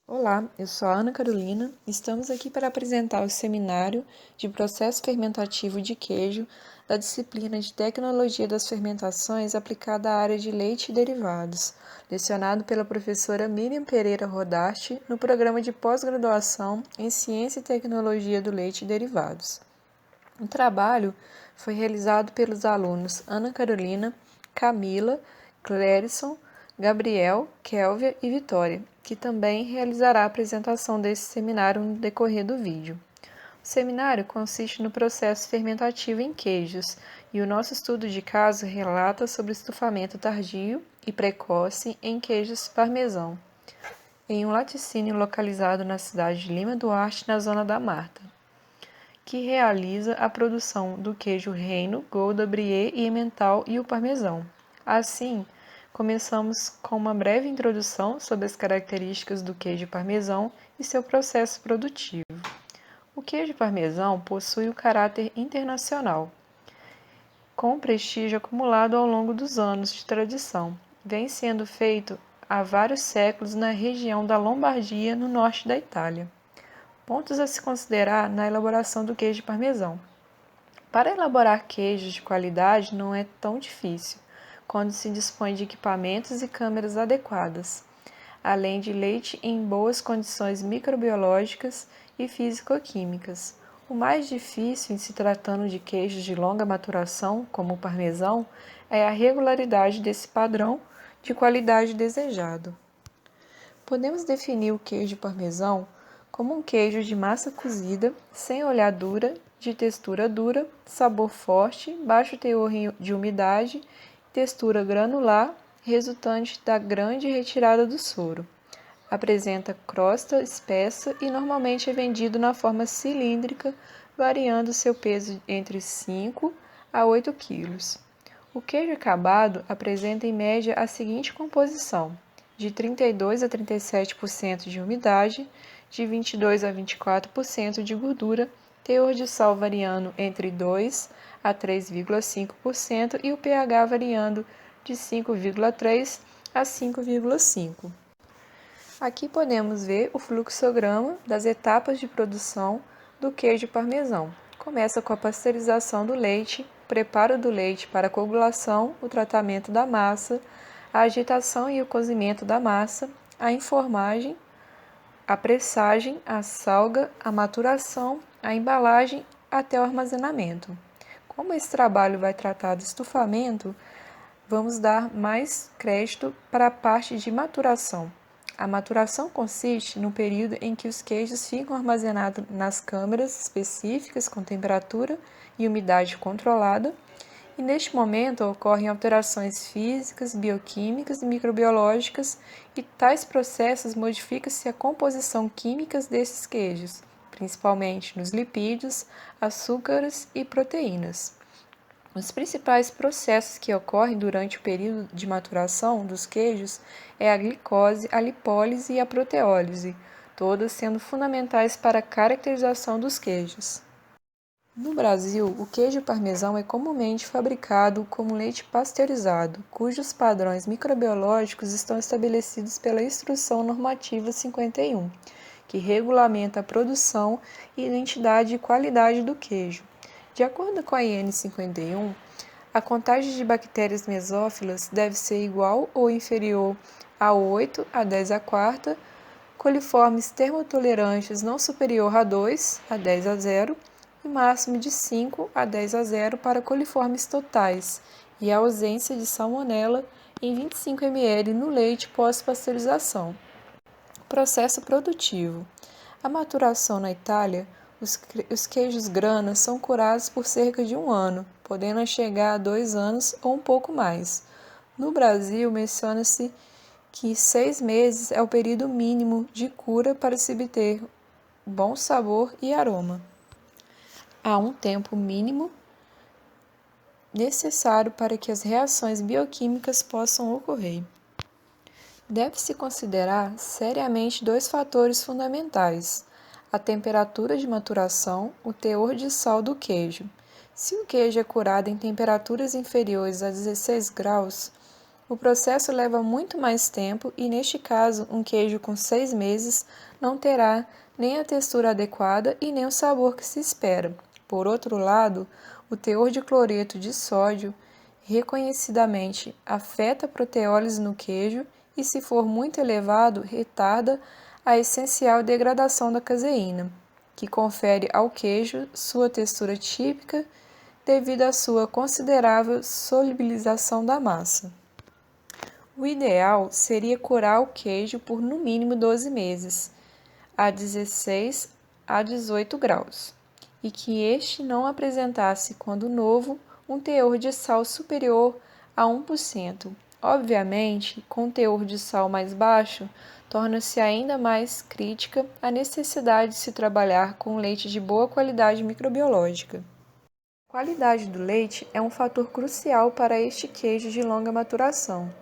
Olá, eu sou a Ana Carolina. Estamos aqui para apresentar o seminário de processo fermentativo de queijo da disciplina de Tecnologia das Fermentações aplicada à área de leite e derivados, lecionado pela professora Miriam Pereira Rodaste no programa de pós-graduação em Ciência e Tecnologia do Leite e Derivados. O trabalho foi realizado pelos alunos Ana Carolina, Camila, Clérison, Gabriel, Kélvia e Vitória, que também realizará a apresentação desse seminário no decorrer do vídeo. O seminário consiste no processo fermentativo em queijos e o nosso estudo de caso relata sobre o estufamento tardio e precoce em queijos parmesão, em um laticínio localizado na cidade de Lima Duarte, na Zona da Mata, que realiza a produção do queijo Reino, Gouda, Brie e Emmental e o parmesão. Assim, começamos com uma breve introdução sobre as características do queijo parmesão e seu processo produtivo. O queijo parmesão possui o caráter internacional, com prestígio acumulado ao longo dos anos de tradição. Vem sendo feito há vários séculos na região da Lombardia, no norte da Itália. Pontos a se considerar na elaboração do queijo parmesão. Para elaborar queijos de qualidade não é tão difícil, quando se dispõe de equipamentos e câmeras adequadas, além de leite em boas condições microbiológicas e físico-químicas. O mais difícil em se tratando de queijos de longa maturação, como o parmesão, é a regularidade desse padrão de qualidade desejado. Podemos definir o queijo parmesão como um queijo de massa cozida, sem olhadura, de textura dura, sabor forte, baixo teor de umidade, textura granular, resultante da grande retirada do soro. Apresenta crosta espessa e normalmente é vendido na forma cilíndrica, variando seu peso entre 5 a 8 kg. O queijo acabado apresenta em média a seguinte composição: de 32 a 37% de umidade, de 22 a 24% de gordura, teor de sal variando entre 2 a 3,5% e o pH variando de 5,3 a 5,5. Aqui podemos ver o fluxograma das etapas de produção do queijo parmesão. Começa com a pasteurização do leite, preparo do leite para a coagulação, o tratamento da massa, a agitação e o cozimento da massa, a enformagem, a pressagem, a salga, a maturação, a embalagem até o armazenamento. Como esse trabalho vai tratar do estufamento, vamos dar mais crédito para a parte de maturação. A maturação consiste no período em que os queijos ficam armazenados nas câmaras específicas com temperatura e umidade controlada, e neste momento ocorrem alterações físicas, bioquímicas e microbiológicas, e tais processos modificam-se a composição química desses queijos, principalmente nos lipídios, açúcares e proteínas. Os principais processos que ocorrem durante o período de maturação dos queijos é a glicose, a lipólise e a proteólise, todas sendo fundamentais para a caracterização dos queijos. No Brasil, o queijo parmesão é comumente fabricado como leite pasteurizado, cujos padrões microbiológicos estão estabelecidos pela Instrução Normativa 51, que regulamenta a produção, identidade e qualidade do queijo. De acordo com a IN 51, a contagem de bactérias mesófilas deve ser igual ou inferior a 8 a 10 a quarta, coliformes termotolerantes não superior a 2 a 10 a 0 e máximo de 5 a 10 a 0 para coliformes totais e a ausência de salmonela em 25 ml no leite pós-pasteurização. Processo produtivo. A maturação na Itália, os queijos grana são curados por cerca de 1 ano, podendo chegar a 2 anos ou um pouco mais. No Brasil, menciona-se que 6 meses é o período mínimo de cura para se obter bom sabor e aroma. Há um tempo mínimo necessário para que as reações bioquímicas possam ocorrer. Deve-se considerar seriamente 2 fatores fundamentais: a temperatura de maturação, o teor de sal do queijo. Se o queijo é curado em temperaturas inferiores a 16 graus, O processo leva muito mais tempo e, neste caso, um queijo com 6 meses não terá nem a textura adequada e nem o sabor que se espera. Por outro lado, o teor de cloreto de sódio reconhecidamente afeta a proteólise no queijo e, se for muito elevado, retarda a essencial degradação da caseína, que confere ao queijo sua textura típica devido à sua considerável solubilização da massa. O ideal seria curar o queijo por no mínimo 12 meses, a 16 a 18 graus, e que este não apresentasse, quando novo, um teor de sal superior a 1%. Obviamente, com teor de sal mais baixo, torna-se ainda mais crítica a necessidade de se trabalhar com leite de boa qualidade microbiológica. A qualidade do leite é um fator crucial para este queijo de longa maturação.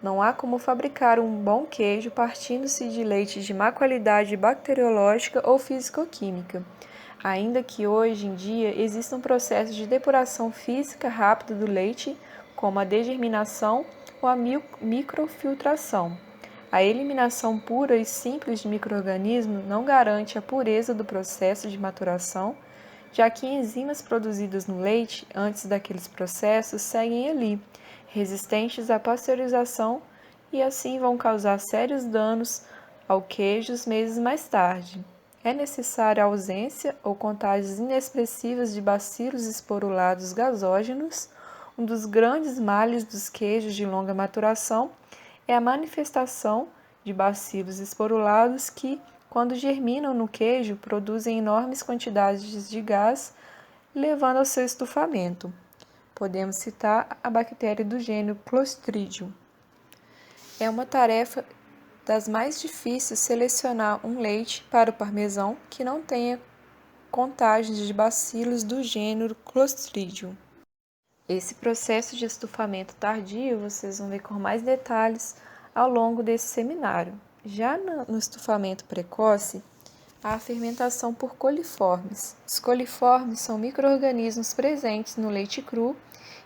Não há como fabricar um bom queijo partindo-se de leite de má qualidade bacteriológica ou físico-química, ainda que hoje em dia existam processos de depuração física rápida do leite, como a degerminação ou a microfiltração. A eliminação pura e simples de micro-organismos não garante a pureza do processo de maturação, já que enzimas produzidas no leite antes daqueles processos seguem ali, resistentes à pasteurização, e assim vão causar sérios danos ao queijo meses mais tarde. É necessária a ausência ou contagens inexpressivas de bacilos esporulados gasógenos. Um dos grandes males dos queijos de longa maturação é a manifestação de bacilos esporulados que, quando germinam no queijo, produzem enormes quantidades de gás, levando ao seu estufamento. Podemos citar a bactéria do gênero Clostridium. É uma tarefa das mais difíceis selecionar um leite para o parmesão que não tenha contágios de bacilos do gênero Clostridium. Esse processo de estufamento tardio vocês vão ver com mais detalhes ao longo desse seminário. Já no estufamento precoce, há a fermentação por coliformes. Os coliformes são micro-organismos presentes no leite cru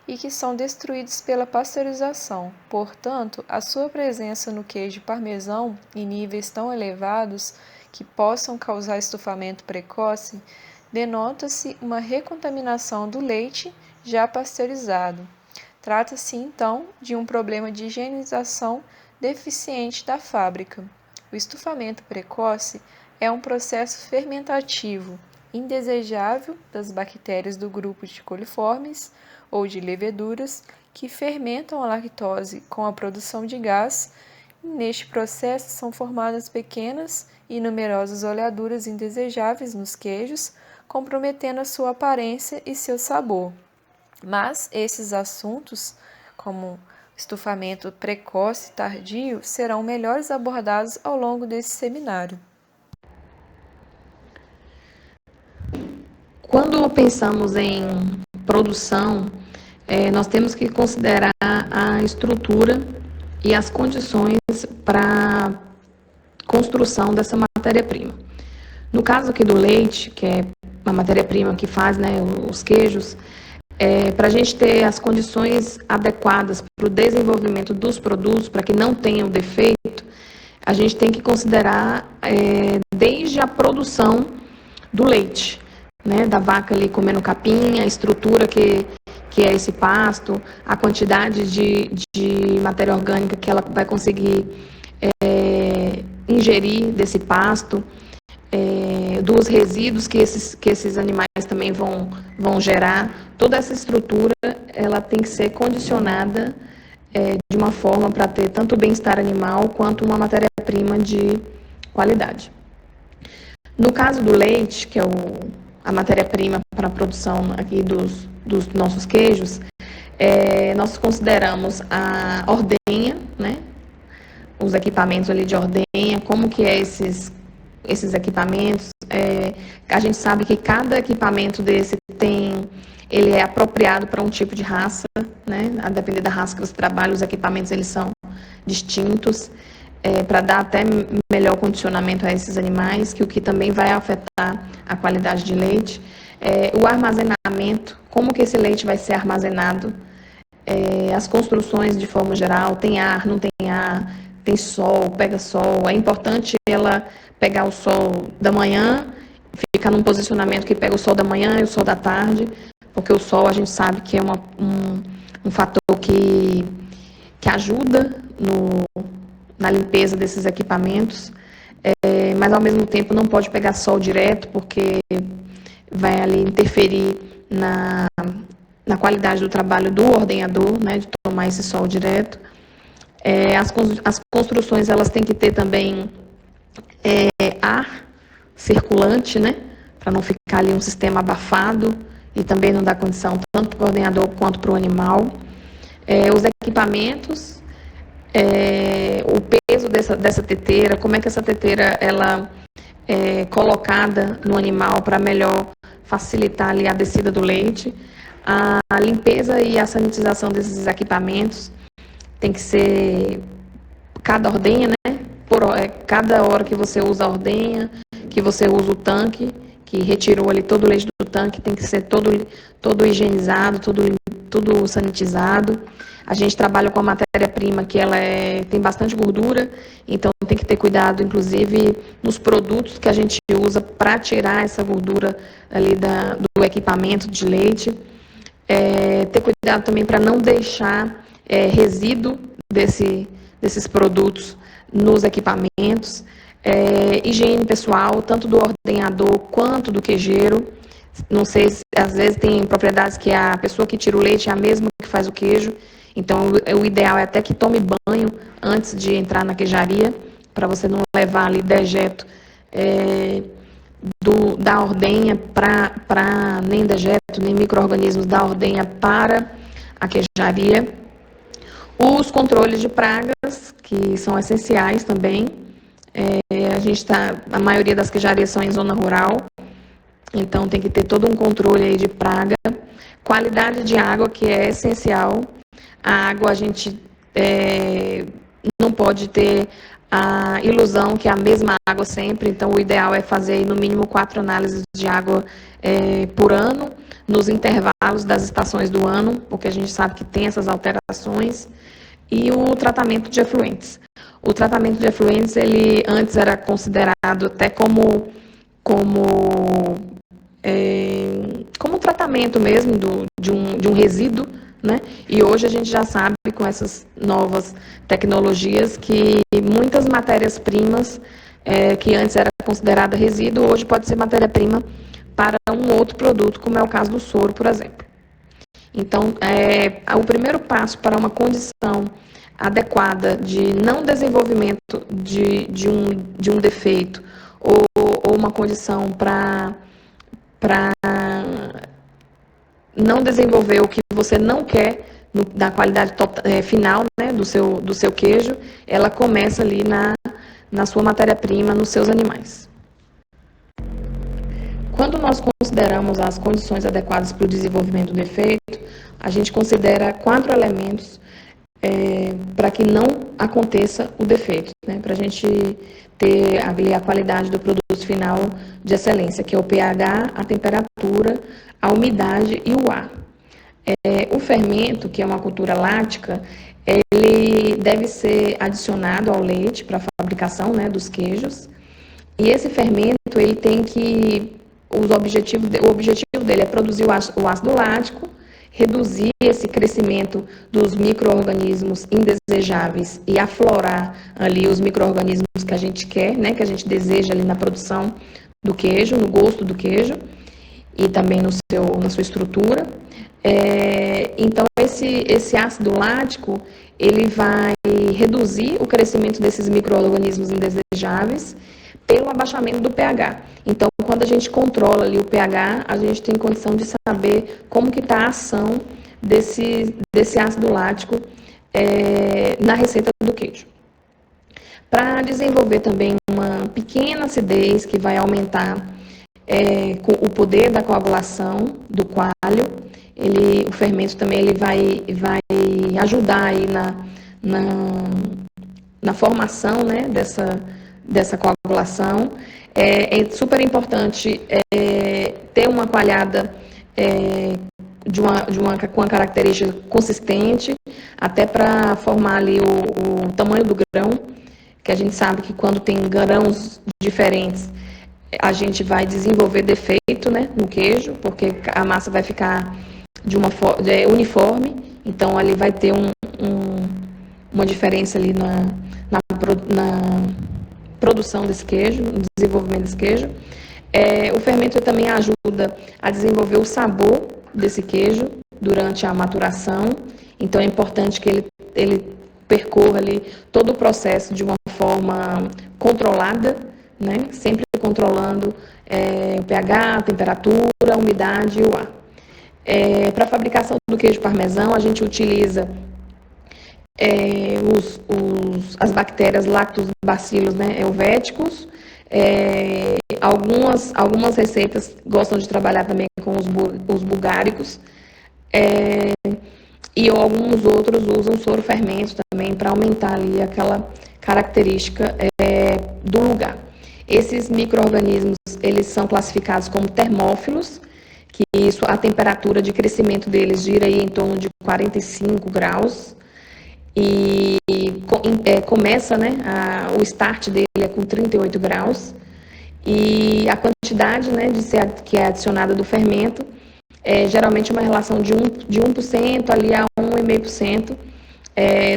e que são destruídos pela pasteurização. Portanto, a sua presença no queijo parmesão em níveis tão elevados que possam causar estufamento precoce denota-se uma recontaminação do leite já pasteurizado. Trata-se, então, de um problema de higienização deficiente da fábrica. O estufamento precoce é um processo fermentativo indesejável das bactérias do grupo de coliformes ou de leveduras que fermentam a lactose com a produção de gás. Neste processo são formadas pequenas e numerosas oleaduras indesejáveis nos queijos, comprometendo a sua aparência e seu sabor. Mas esses assuntos, como estufamento precoce e tardio, serão melhores abordados ao longo desse seminário. Quando pensamos em produção, nós temos que considerar a estrutura e as condições para construção dessa matéria-prima. No caso aqui do leite, que é a matéria-prima que faz, né, os queijos, para a gente ter as condições adequadas para o desenvolvimento dos produtos, para que não tenham defeito, a gente tem que considerar desde a produção do leite, né, da vaca ali comendo capim, a estrutura que é esse pasto, a quantidade de matéria orgânica que ela vai conseguir ingerir desse pasto, dos resíduos que esses animais também vão gerar. Toda essa estrutura ela tem que ser condicionada de uma forma para ter tanto o bem-estar animal quanto uma matéria-prima de qualidade. No caso do leite, que é a matéria-prima para a produção aqui dos nossos queijos, nós consideramos a ordenha, né? Os equipamentos ali de ordenha, como que esses equipamentos. A gente sabe que cada equipamento desse ele é apropriado para um tipo de raça, né? A depender da raça que você trabalha, os equipamentos eles são distintos, para dar até melhor condicionamento a esses animais, que o que também vai afetar a qualidade de leite. O armazenamento, como que esse leite vai ser armazenado as construções de forma geral, tem ar, não tem ar, tem sol, pega sol. É importante ela pegar o sol da manhã, ficar num posicionamento que pega o sol da manhã e o sol da tarde, porque o sol a gente sabe que é um fator que ajuda na limpeza desses equipamentos, mas ao mesmo tempo não pode pegar sol direto, porque vai ali interferir na qualidade do trabalho do ordenhador, né, de tomar esse sol direto. As construções elas têm que ter também ar circulante, né, para não ficar ali um sistema abafado e também não dar condição tanto para o ordenhador quanto para o animal. Os equipamentos, o peso dessa teteira, como é que essa teteira ela é colocada no animal para melhor facilitar ali a descida do leite. A limpeza e a sanitização desses equipamentos tem que ser cada ordenha, né? Cada hora que você usa a ordenha, que você usa o tanque, que retirou ali todo o leite do tanque, tem que ser todo higienizado, tudo sanitizado. A gente trabalha com a matéria-prima que ela tem bastante gordura, então tem que ter cuidado, inclusive, nos produtos que a gente usa para tirar essa gordura ali do equipamento de leite. Ter cuidado também para não deixar resíduo desses produtos nos equipamentos. Higiene pessoal, tanto do ordenhador quanto do queijeiro. Não sei, às vezes tem propriedades que a pessoa que tira o leite é a mesma que faz o queijo. Então, o ideal é até que tome banho antes de entrar na queijaria, para você não levar ali dejeto da ordenha nem dejeto, nem micro-organismos da ordenha para a queijaria. Os controles de pragas, que são essenciais também. A maioria das queijarias são em zona rural, então tem que ter todo um controle aí de praga. Qualidade de água, que é essencial. A água a gente não pode ter a ilusão que é a mesma água sempre, então o ideal é fazer no mínimo 4 análises de água por ano, nos intervalos das estações do ano, porque a gente sabe que tem essas alterações. E o tratamento de efluentes. O tratamento de efluentes, ele antes era considerado até como tratamento mesmo de um resíduo, né? E hoje a gente já sabe, com essas novas tecnologias, que muitas matérias-primas que antes era considerada resíduo, hoje pode ser matéria-prima para um outro produto, como é o caso do soro, por exemplo. Então, o primeiro passo para uma condição adequada de não desenvolvimento de um defeito ou uma condição para não desenvolver o que você não quer da qualidade final, né, do seu queijo, ela começa ali na sua matéria-prima, nos seus animais. Quando nós consideramos as condições adequadas para o desenvolvimento do defeito, a gente considera 4 elementos para que não aconteça o defeito, né? Para a gente ter ali a qualidade do produto final de excelência, que é o pH, a temperatura, a umidade e o ar. O fermento, que é uma cultura láctica, ele deve ser adicionado ao leite para a fabricação, né, dos queijos. E esse fermento, ele tem que... O objetivo dele é produzir o ácido lático, reduzir esse crescimento dos micro-organismos indesejáveis e aflorar ali os micro-organismos que a gente quer, né, que a gente deseja ali na produção do queijo, no gosto do queijo e também na sua estrutura. Então, esse ácido lático, ele vai reduzir o crescimento desses micro-organismos indesejáveis pelo abaixamento do pH. Então, quando a gente controla ali o pH, a gente tem condição de saber como que está a ação desse ácido lático na receita do queijo. Para desenvolver também uma pequena acidez que vai aumentar o poder da coagulação do coalho, o fermento também ele vai ajudar aí na formação, né, dessa coagulação. É super importante ter uma coalhada com uma característica consistente, até para formar ali o tamanho do grão, que a gente sabe que quando tem grãos diferentes, a gente vai desenvolver defeito, né, no queijo, porque a massa vai ficar de uma uniforme, então ali vai ter uma diferença ali na produção desse queijo, no desenvolvimento desse queijo. O fermento também ajuda a desenvolver o sabor desse queijo durante a maturação, então é importante que ele percorra ali todo o processo de uma forma controlada, né? Sempre controlando o pH, a temperatura, a umidade e o ar. Para a fabricação do queijo parmesão, a gente utiliza as bactérias lactobacillus, né, helvéticos. Algumas receitas gostam de trabalhar também com os bulgáricos. E alguns outros usam soro fermento também para aumentar ali aquela característica do lugar. Esses micro-organismos, eles são classificados como termófilos, que a temperatura de crescimento deles gira aí em torno de 45 graus. E começa, né, o start dele é com 38 graus. E a quantidade, né, que é adicionada do fermento geralmente uma relação de 1% ali a 1,5%.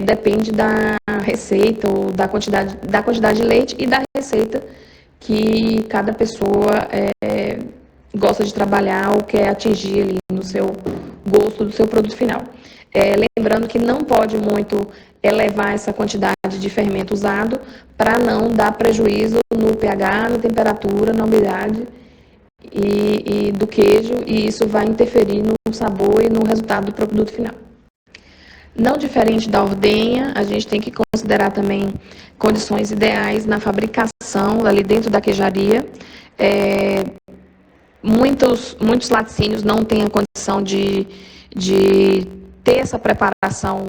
Depende da receita ou da quantidade de leite e da receita que cada pessoa gosta de trabalhar ou quer atingir ali no seu gosto do seu produto final. Lembrando que não pode muito elevar essa quantidade de fermento usado para não dar prejuízo no pH, na temperatura, na umidade e do queijo, e isso vai interferir no sabor e no resultado do produto final. Não diferente da ordenha, a gente tem que considerar também condições ideais na fabricação ali dentro da queijaria. Muitos laticínios não têm a condição de ter essa preparação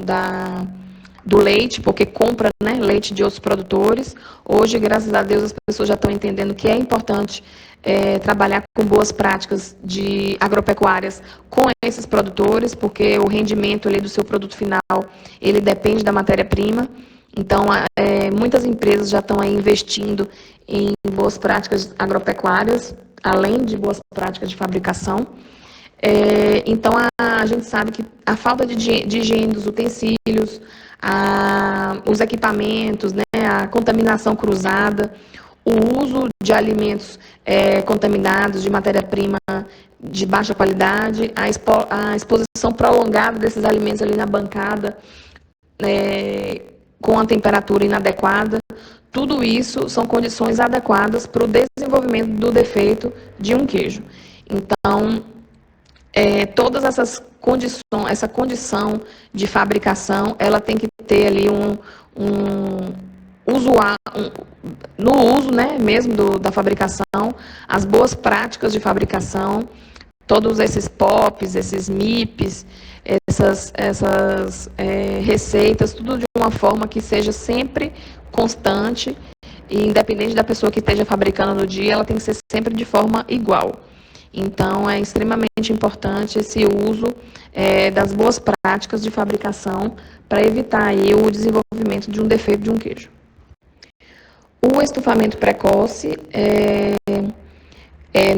do leite, porque compra, né, leite de outros produtores. Hoje, graças a Deus, as pessoas já estão entendendo que é importante trabalhar com boas práticas de agropecuárias com esses produtores, porque o rendimento ali do seu produto final, ele depende da matéria-prima. Então, muitas empresas já estão aí investindo em boas práticas agropecuárias, além de boas práticas de fabricação. Então, a gente sabe que a falta de higiene dos utensílios, os equipamentos, né, a contaminação cruzada, o uso de alimentos contaminados, de matéria-prima de baixa qualidade, a exposição prolongada desses alimentos ali na bancada, com a temperatura inadequada, tudo isso são condições adequadas para o desenvolvimento do defeito de um queijo. Então, todas essas condições, essa condição de fabricação, ela tem que ter ali no uso, né, mesmo da fabricação, as boas práticas de fabricação, todos esses POPs, esses MIPs, essas receitas, tudo de uma forma que seja sempre constante e independente da pessoa que esteja fabricando no dia, ela tem que ser sempre de forma igual. Então, é extremamente importante esse uso das boas práticas de fabricação para evitar aí o desenvolvimento de um defeito de um queijo. O estufamento precoce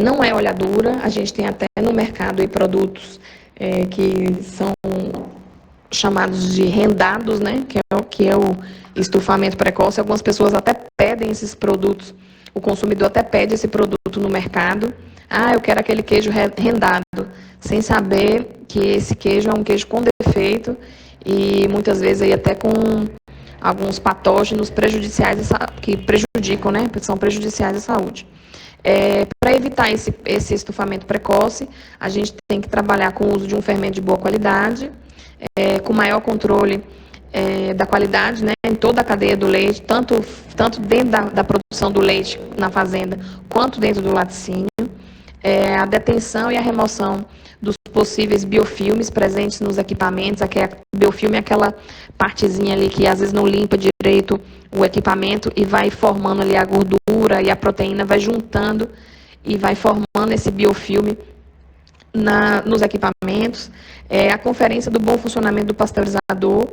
não é olhadura, a gente tem até no mercado aí produtos que são chamados de rendados, né, que é o estufamento precoce. Algumas pessoas até pedem esses produtos, o consumidor até pede esse produto no mercado. Eu quero aquele queijo rendado, sem saber que esse queijo é um queijo com defeito e muitas vezes aí até com alguns patógenos prejudiciais, que prejudicam, né, são prejudiciais à saúde. Para evitar esse estufamento precoce, a gente tem que trabalhar com o uso de um fermento de boa qualidade, com maior controle da qualidade, né, em toda a cadeia do leite, tanto dentro da produção do leite na fazenda, quanto dentro do laticínio. A detenção e a remoção dos possíveis biofilmes presentes nos equipamentos. Biofilme é aquela partezinha ali que às vezes não limpa direito o equipamento e vai formando ali a gordura e a proteína vai juntando e vai formando esse biofilme nos equipamentos, a conferência do bom funcionamento do pasteurizador,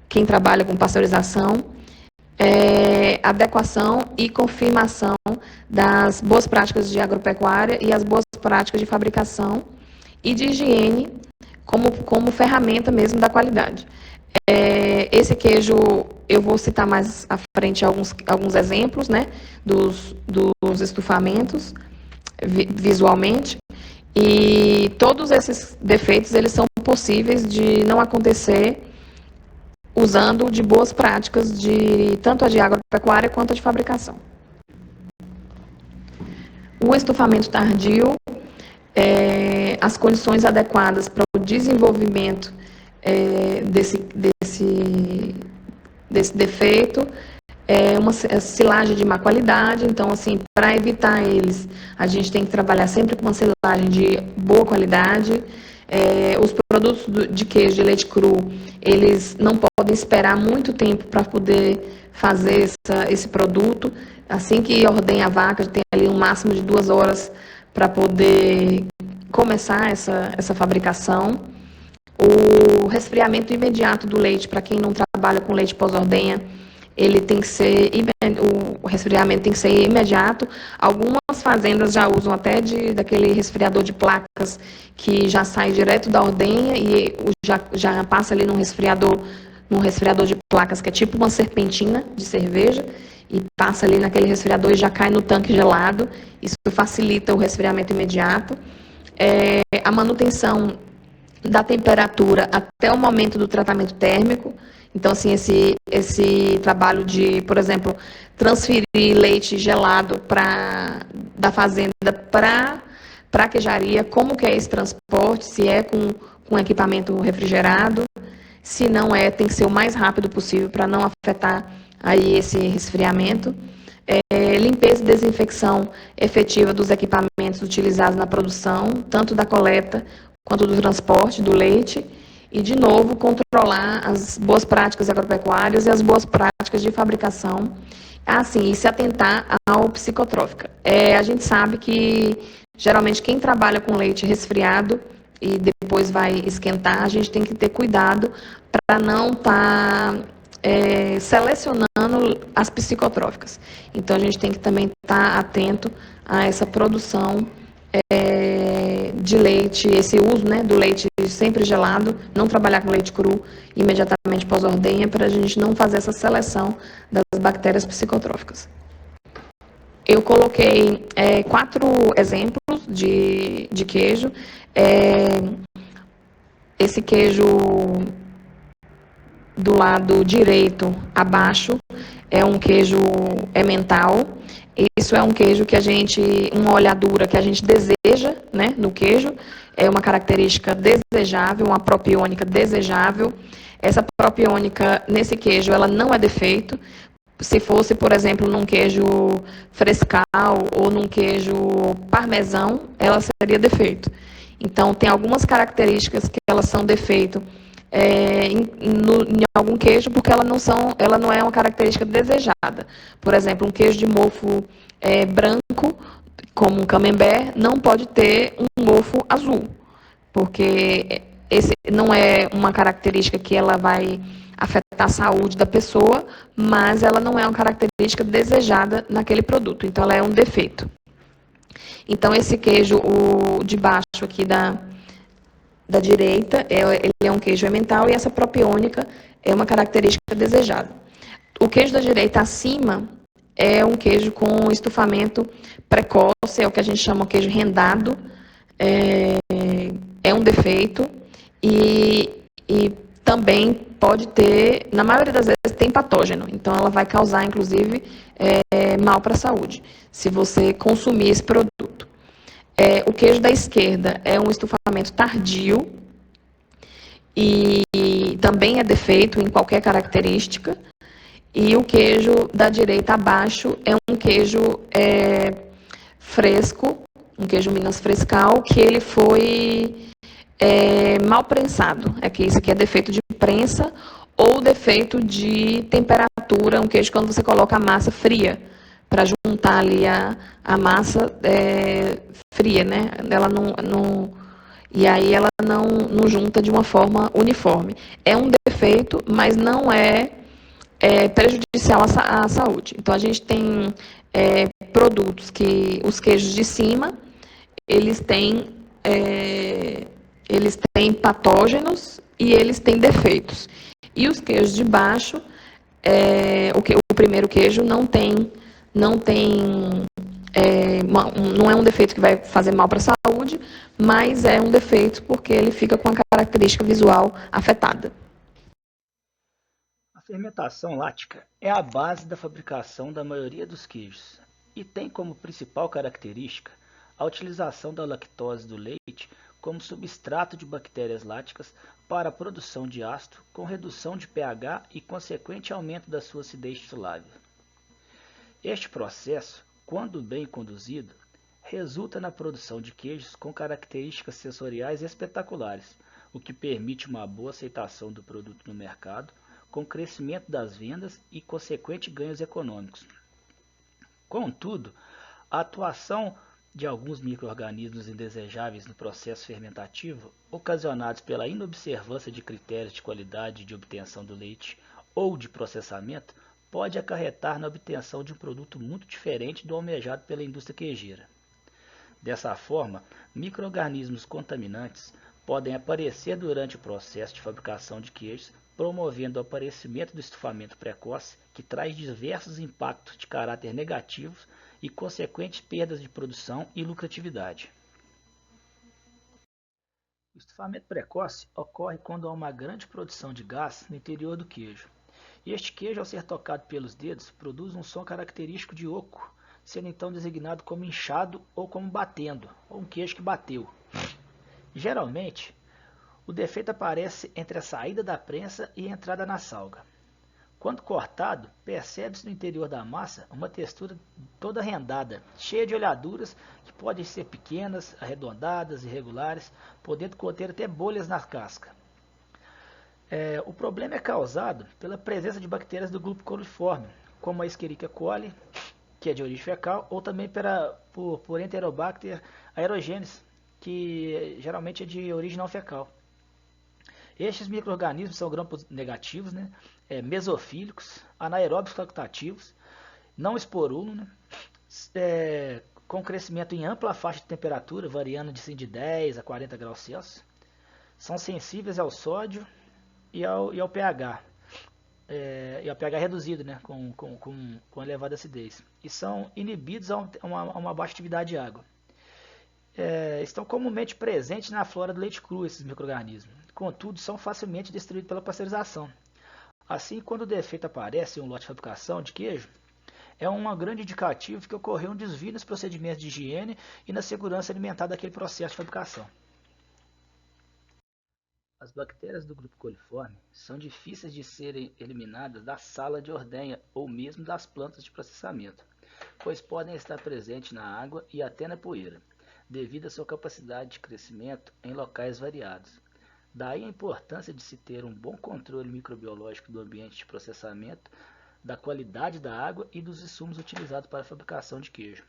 quem trabalha com pasteurização, adequação e confirmação das boas práticas de agropecuária e as boas práticas de fabricação e de higiene como ferramenta mesmo da qualidade. Esse queijo, eu vou citar mais à frente alguns exemplos, né, dos estufamentos visualmente, e todos esses defeitos eles são possíveis de não acontecer usando de boas práticas tanto a de agropecuária quanto a de fabricação. O estufamento tardio, as condições adequadas para o desenvolvimento desse defeito, uma silagem de má qualidade. Então, assim, para evitar eles, a gente tem que trabalhar sempre com uma silagem de boa qualidade. Os produtos de queijo de leite cru, eles não podem esperar muito tempo para poder fazer esse produto. Assim que ordenha a vaca, tem ali um máximo de 2 horas para poder começar essa fabricação. O resfriamento imediato do leite, para quem não trabalha com leite pós-ordenha, ele tem que ser, o resfriamento tem que ser imediato. Algumas fazendas já usam até daquele resfriador de placas que já sai direto da ordenha e já passa ali num resfriador de placas, que é tipo uma serpentina de cerveja, e passa ali naquele resfriador e já cai no tanque gelado. Isso facilita o resfriamento imediato. A manutenção da temperatura até o momento do tratamento térmico. Então, assim, esse trabalho de, por exemplo, transferir leite gelado da fazenda para a queijaria, como que é esse transporte, se é com equipamento refrigerado, se não tem que ser o mais rápido possível para não afetar aí esse resfriamento. Limpeza e desinfecção efetiva dos equipamentos utilizados na produção, tanto da coleta quanto do transporte do leite. E, de novo, controlar as boas práticas agropecuárias e as boas práticas de fabricação. Assim, e se atentar ao psicotrófica. A gente sabe que, geralmente, quem trabalha com leite resfriado e depois vai esquentar, a gente tem que ter cuidado para não estar selecionando as psicotróficas. Então, a gente tem que também estar atento a essa produção de leite, esse uso, né, do leite sempre gelado, não trabalhar com leite cru imediatamente pós-ordenha, para a gente não fazer essa seleção das bactérias psicotróficas. Eu coloquei 4 exemplos de queijo. Esse queijo do lado direito abaixo é um queijo emmental. Isso é um queijo que uma olhadura que a gente deseja, né, no queijo, é uma característica desejável, uma propiônica desejável. Essa propiônica nesse queijo, ela não é defeito. Se fosse, por exemplo, num queijo frescal ou num queijo parmesão, ela seria defeito. Então, tem algumas características que elas são defeito em algum queijo, porque ela não é uma característica desejada. Por exemplo, um queijo de mofo branco, como um camembert, não pode ter um mofo azul, porque esse não é uma característica que ela vai afetar a saúde da pessoa, mas ela não é uma característica desejada naquele produto, então ela é um defeito. Então, esse queijo, o de baixo aqui da direita, ele é um queijo emmental, e essa propiônica é uma característica desejada. O queijo da direita acima é um queijo com estufamento precoce, é o que a gente chama de queijo rendado, é um defeito, e também pode ter, na maioria das vezes, tem patógeno, então ela vai causar, inclusive, mal para a saúde, se você consumir esse produto. O queijo da esquerda é um estufamento tardio e também é defeito em qualquer característica. E o queijo da direita abaixo é um queijo fresco, um queijo Minas frescal, que ele foi mal prensado. Que isso aqui é defeito de prensa ou defeito de temperatura, um queijo quando você coloca a massa fria, para juntar ali a massa fria, né? Ela não e aí ela não junta de uma forma uniforme. É um defeito, mas não é prejudicial à saúde. Então, a gente tem produtos que os queijos de cima, eles têm, eles têm patógenos e eles têm defeitos. E os queijos de baixo, o primeiro queijo não é um defeito que vai fazer mal para a saúde, mas é um defeito porque ele fica com a característica visual afetada. A fermentação lática é a base da fabricação da maioria dos queijos e tem como principal característica a utilização da lactose do leite como substrato de bactérias láticas para a produção de ácido com redução de pH e consequente aumento da sua acidez tilável. Este processo, quando bem conduzido, resulta na produção de queijos com características sensoriais espetaculares, o que permite uma boa aceitação do produto no mercado, com crescimento das vendas e consequente ganhos econômicos. Contudo, a atuação de alguns micro-organismos indesejáveis no processo fermentativo, ocasionados pela inobservância de critérios de qualidade de obtenção do leite ou de processamento, pode acarretar na obtenção de um produto muito diferente do almejado pela indústria queijeira. Dessa forma, micro-organismos contaminantes podem aparecer durante o processo de fabricação de queijos, promovendo o aparecimento do estufamento precoce, que traz diversos impactos de caráter negativos e consequentes perdas de produção e lucratividade. O estufamento precoce ocorre quando há uma grande produção de gás no interior do queijo. E este queijo, ao ser tocado pelos dedos, produz um som característico de oco, sendo então designado como inchado ou como batendo, ou um queijo que bateu. Geralmente, o defeito aparece entre a saída da prensa e a entrada na salga. Quando cortado, percebe-se no interior da massa uma textura toda rendada, cheia de olhaduras que podem ser pequenas, arredondadas, irregulares, podendo conter até bolhas na casca. O problema é causado pela presença de bactérias do grupo coliforme, como a Escherichia coli, que é de origem fecal, ou também por Enterobacter aerogenes, que geralmente é de origem não fecal. Estes micro-organismos são gram-negativos, né, mesofílicos, anaeróbicos facultativos, não esporulam, né, com crescimento em ampla faixa de temperatura, variando de 10 a 40 graus Celsius. São sensíveis ao sódio e ao pH. E ao pH reduzido, né, com elevada acidez. E são inibidos a uma baixa atividade de água. Estão comumente presentes na flora do leite cru, esses micro-organismos. Contudo, são facilmente destruídos pela pasteurização. Assim, quando o defeito aparece em um lote de fabricação de queijo, é um grande indicativo que ocorreu um desvio nos procedimentos de higiene e na segurança alimentar daquele processo de fabricação. As bactérias do grupo coliforme são difíceis de serem eliminadas da sala de ordenha ou mesmo das plantas de processamento, pois podem estar presentes na água e até na poeira, devido à sua capacidade de crescimento em locais variados. Daí a importância de se ter um bom controle microbiológico do ambiente de processamento, da qualidade da água e dos insumos utilizados para a fabricação de queijo.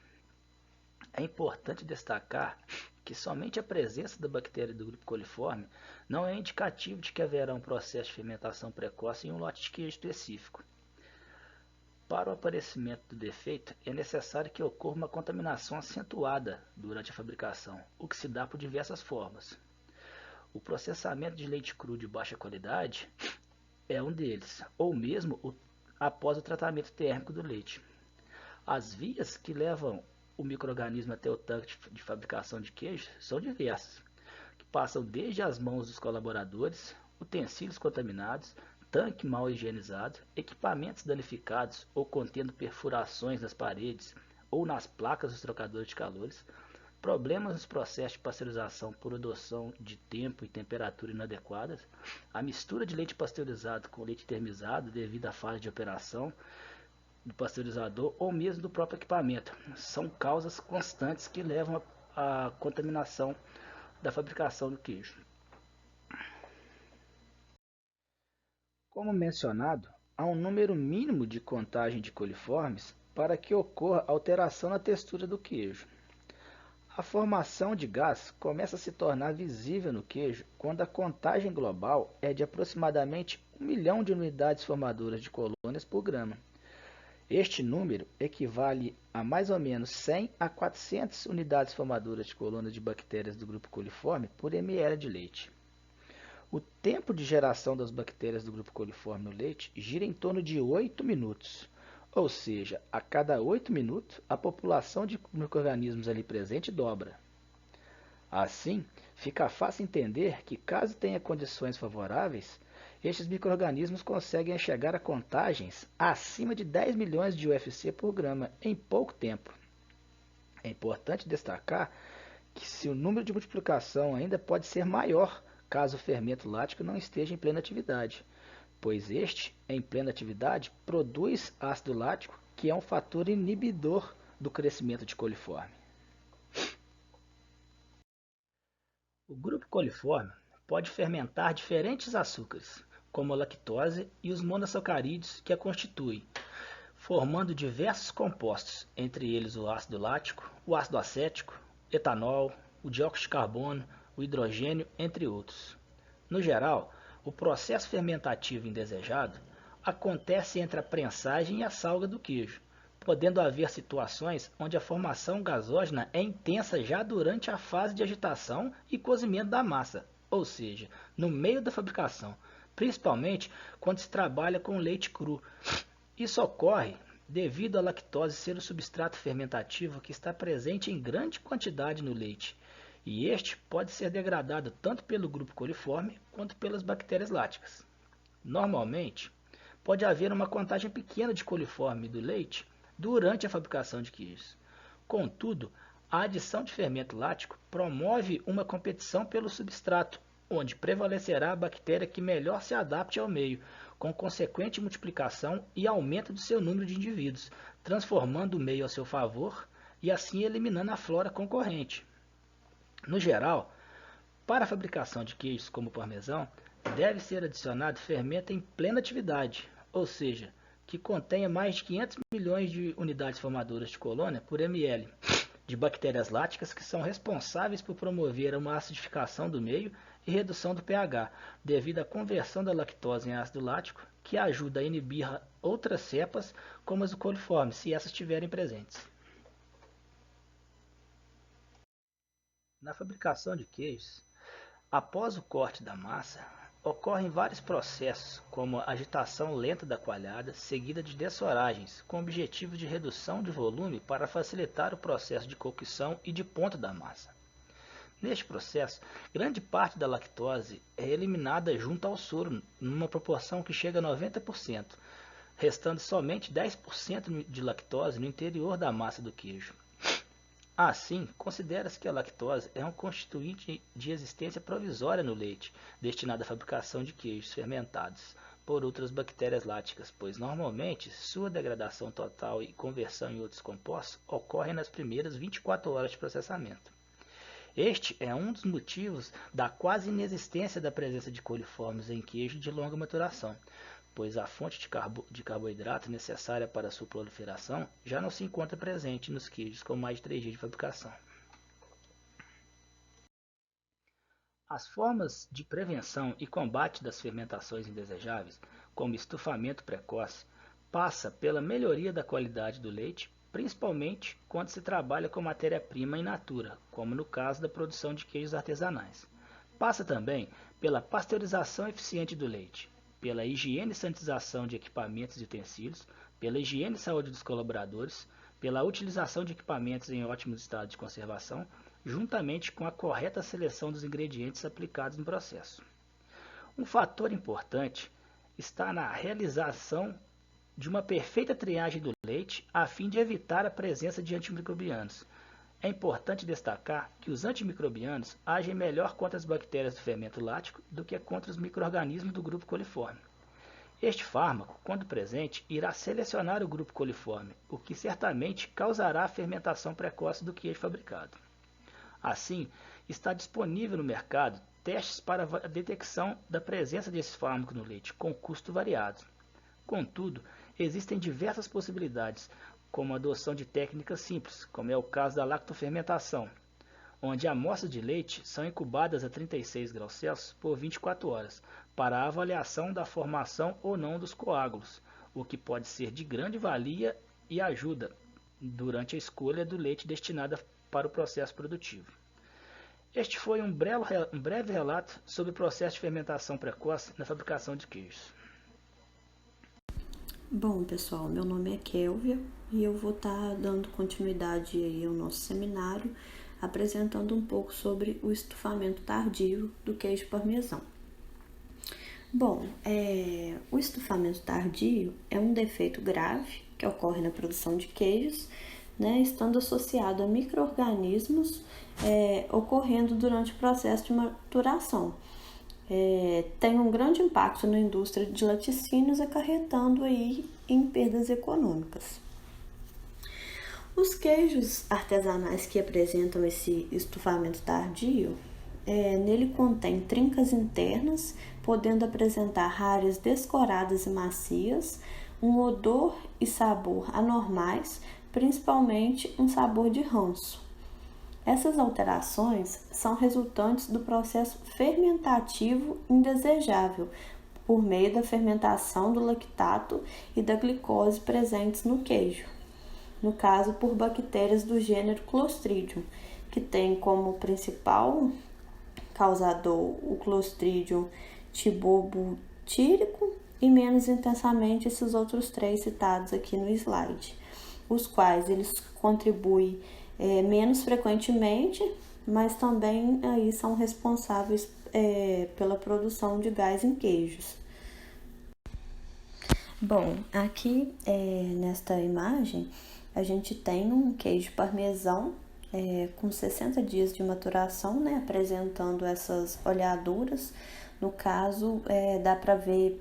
É importante destacar que somente a presença da bactéria do grupo coliforme não é indicativo de que haverá um processo de fermentação precoce em um lote de queijo específico. Para o aparecimento do defeito, é necessário que ocorra uma contaminação acentuada durante a fabricação, o que se dá por diversas formas. O processamento de leite cru de baixa qualidade é um deles, ou mesmo após o tratamento térmico do leite. As vias que levam o micro-organismo até o tanque de fabricação de queijo são diversas, que passam desde as mãos dos colaboradores, utensílios contaminados, tanque mal higienizado, equipamentos danificados ou contendo perfurações nas paredes ou nas placas dos trocadores de calores, problemas nos processos de pasteurização por adoção de tempo e temperatura inadequadas, a mistura de leite pasteurizado com leite termizado devido à fase de operação do pasteurizador ou mesmo do próprio equipamento. São causas constantes que levam à contaminação da fabricação do queijo. Como mencionado, há um número mínimo de contagem de coliformes para que ocorra alteração na textura do queijo. A formação de gás começa a se tornar visível no queijo quando a contagem global é de aproximadamente 1 milhão de unidades formadoras de colônias por grama. Este número equivale a mais ou menos 100 a 400 unidades formadoras de colônias de bactérias do grupo coliforme por ml de leite. O tempo de geração das bactérias do grupo coliforme no leite gira em torno de 8 minutos, ou seja, a cada 8 minutos a população de micro-organismos ali presente dobra. Assim, fica fácil entender que, caso tenha condições favoráveis, estes micro-organismos conseguem chegar a contagens acima de 10 milhões de UFC por grama em pouco tempo. É importante destacar que se o número de multiplicação ainda pode ser maior caso o fermento lático não esteja em plena atividade, pois este, em plena atividade, produz ácido lático, que é um fator inibidor do crescimento de coliforme. O grupo coliforme pode fermentar diferentes açúcares, como a lactose e os monossacarídeos que a constituem, formando diversos compostos, entre eles o ácido lático, o ácido acético, etanol, o dióxido de carbono, o hidrogênio, entre outros. No geral, o processo fermentativo indesejado acontece entre a prensagem e a salga do queijo, podendo haver situações onde a formação gasógena é intensa já durante a fase de agitação e cozimento da massa, ou seja, no meio da fabricação, principalmente quando se trabalha com leite cru. Isso ocorre devido à lactose ser o substrato fermentativo que está presente em grande quantidade no leite, e este pode ser degradado tanto pelo grupo coliforme quanto pelas bactérias láticas. Normalmente, pode haver uma contagem pequena de coliforme do leite durante a fabricação de queijos. Contudo, a adição de fermento lático promove uma competição pelo substrato, onde prevalecerá a bactéria que melhor se adapte ao meio, com consequente multiplicação e aumento do seu número de indivíduos, transformando o meio a seu favor e assim eliminando a flora concorrente. No geral, para a fabricação de queijos como o parmesão, deve ser adicionado fermento em plena atividade, ou seja, que contenha mais de 500 milhões de unidades formadoras de colônia por ml, de bactérias láticas que são responsáveis por promover uma acidificação do meio e redução do pH, devido à conversão da lactose em ácido lático, que ajuda a inibir outras cepas, como as do coliforme, se essas estiverem presentes. Na fabricação de queijos, após o corte da massa, ocorrem vários processos, como a agitação lenta da coalhada, seguida de dessoragens, com o objetivo de redução de volume para facilitar o processo de cocção e de ponta da massa. Neste processo, grande parte da lactose é eliminada junto ao soro, numa proporção que chega a 90%, restando somente 10% de lactose no interior da massa do queijo. Assim, considera-se que a lactose é um constituinte de existência provisória no leite, destinado à fabricação de queijos fermentados por outras bactérias láticas, pois normalmente sua degradação total e conversão em outros compostos ocorrem nas primeiras 24 horas de processamento. Este é um dos motivos da quase inexistência da presença de coliformes em queijo de longa maturação, pois a fonte de carboidrato necessária para sua proliferação já não se encontra presente nos queijos com mais de 3 dias de fabricação. As formas de prevenção e combate das fermentações indesejáveis, como estufamento precoce, passa pela melhoria da qualidade do leite, principalmente quando se trabalha com matéria-prima in natura, como no caso da produção de queijos artesanais. Passa também pela pasteurização eficiente do leite, pela higiene e sanitização de equipamentos e utensílios, pela higiene e saúde dos colaboradores, pela utilização de equipamentos em ótimo estado de conservação, juntamente com a correta seleção dos ingredientes aplicados no processo. Um fator importante está na realização de uma perfeita triagem do leite a fim de evitar a presença de antimicrobianos. É importante destacar que os antimicrobianos agem melhor contra as bactérias do fermento lático do que contra os micro-organismos do grupo coliforme. Este fármaco, quando presente, irá selecionar o grupo coliforme, o que certamente causará a fermentação precoce do queijo fabricado. Assim, está disponível no mercado testes para a detecção da presença desses fármacos no leite, com custo variado. Contudo, existem diversas possibilidades, como a adoção de técnicas simples, como é o caso da lactofermentação, onde amostras de leite são incubadas a 36 graus Celsius por 24 horas, para a avaliação da formação ou não dos coágulos, o que pode ser de grande valia e ajuda durante a escolha do leite destinado para o processo produtivo. Este foi um breve relato sobre o processo de fermentação precoce na fabricação de queijos. Bom, pessoal, meu nome é Kélvia e eu vou estar dando continuidade aí ao nosso seminário, apresentando um pouco sobre o estufamento tardio do queijo parmesão. Bom, o estufamento tardio é um defeito grave que ocorre na produção de queijos, né, estando associado a micro-organismos ocorrendo durante o processo de maturação. Tem um grande impacto na indústria de laticínios, acarretando aí em perdas econômicas. Os queijos artesanais que apresentam esse estufamento tardio, nele contém trincas internas, podendo apresentar áreas descoradas e macias, um odor e sabor anormais, principalmente um sabor de ranço. Essas alterações são resultantes do processo fermentativo indesejável, por meio da fermentação do lactato e da glicose presentes no queijo. No caso, por bactérias do gênero Clostridium, que tem como principal causador o Clostridium tibobutírico e menos intensamente esses outros 3 citados aqui no slide, os quais eles contribuem menos frequentemente, mas também aí são responsáveis pela produção de gás em queijos. Bom, aqui nesta imagem a gente tem um queijo parmesão com 60 dias de maturação, né, apresentando essas olhaduras. No caso, dá para ver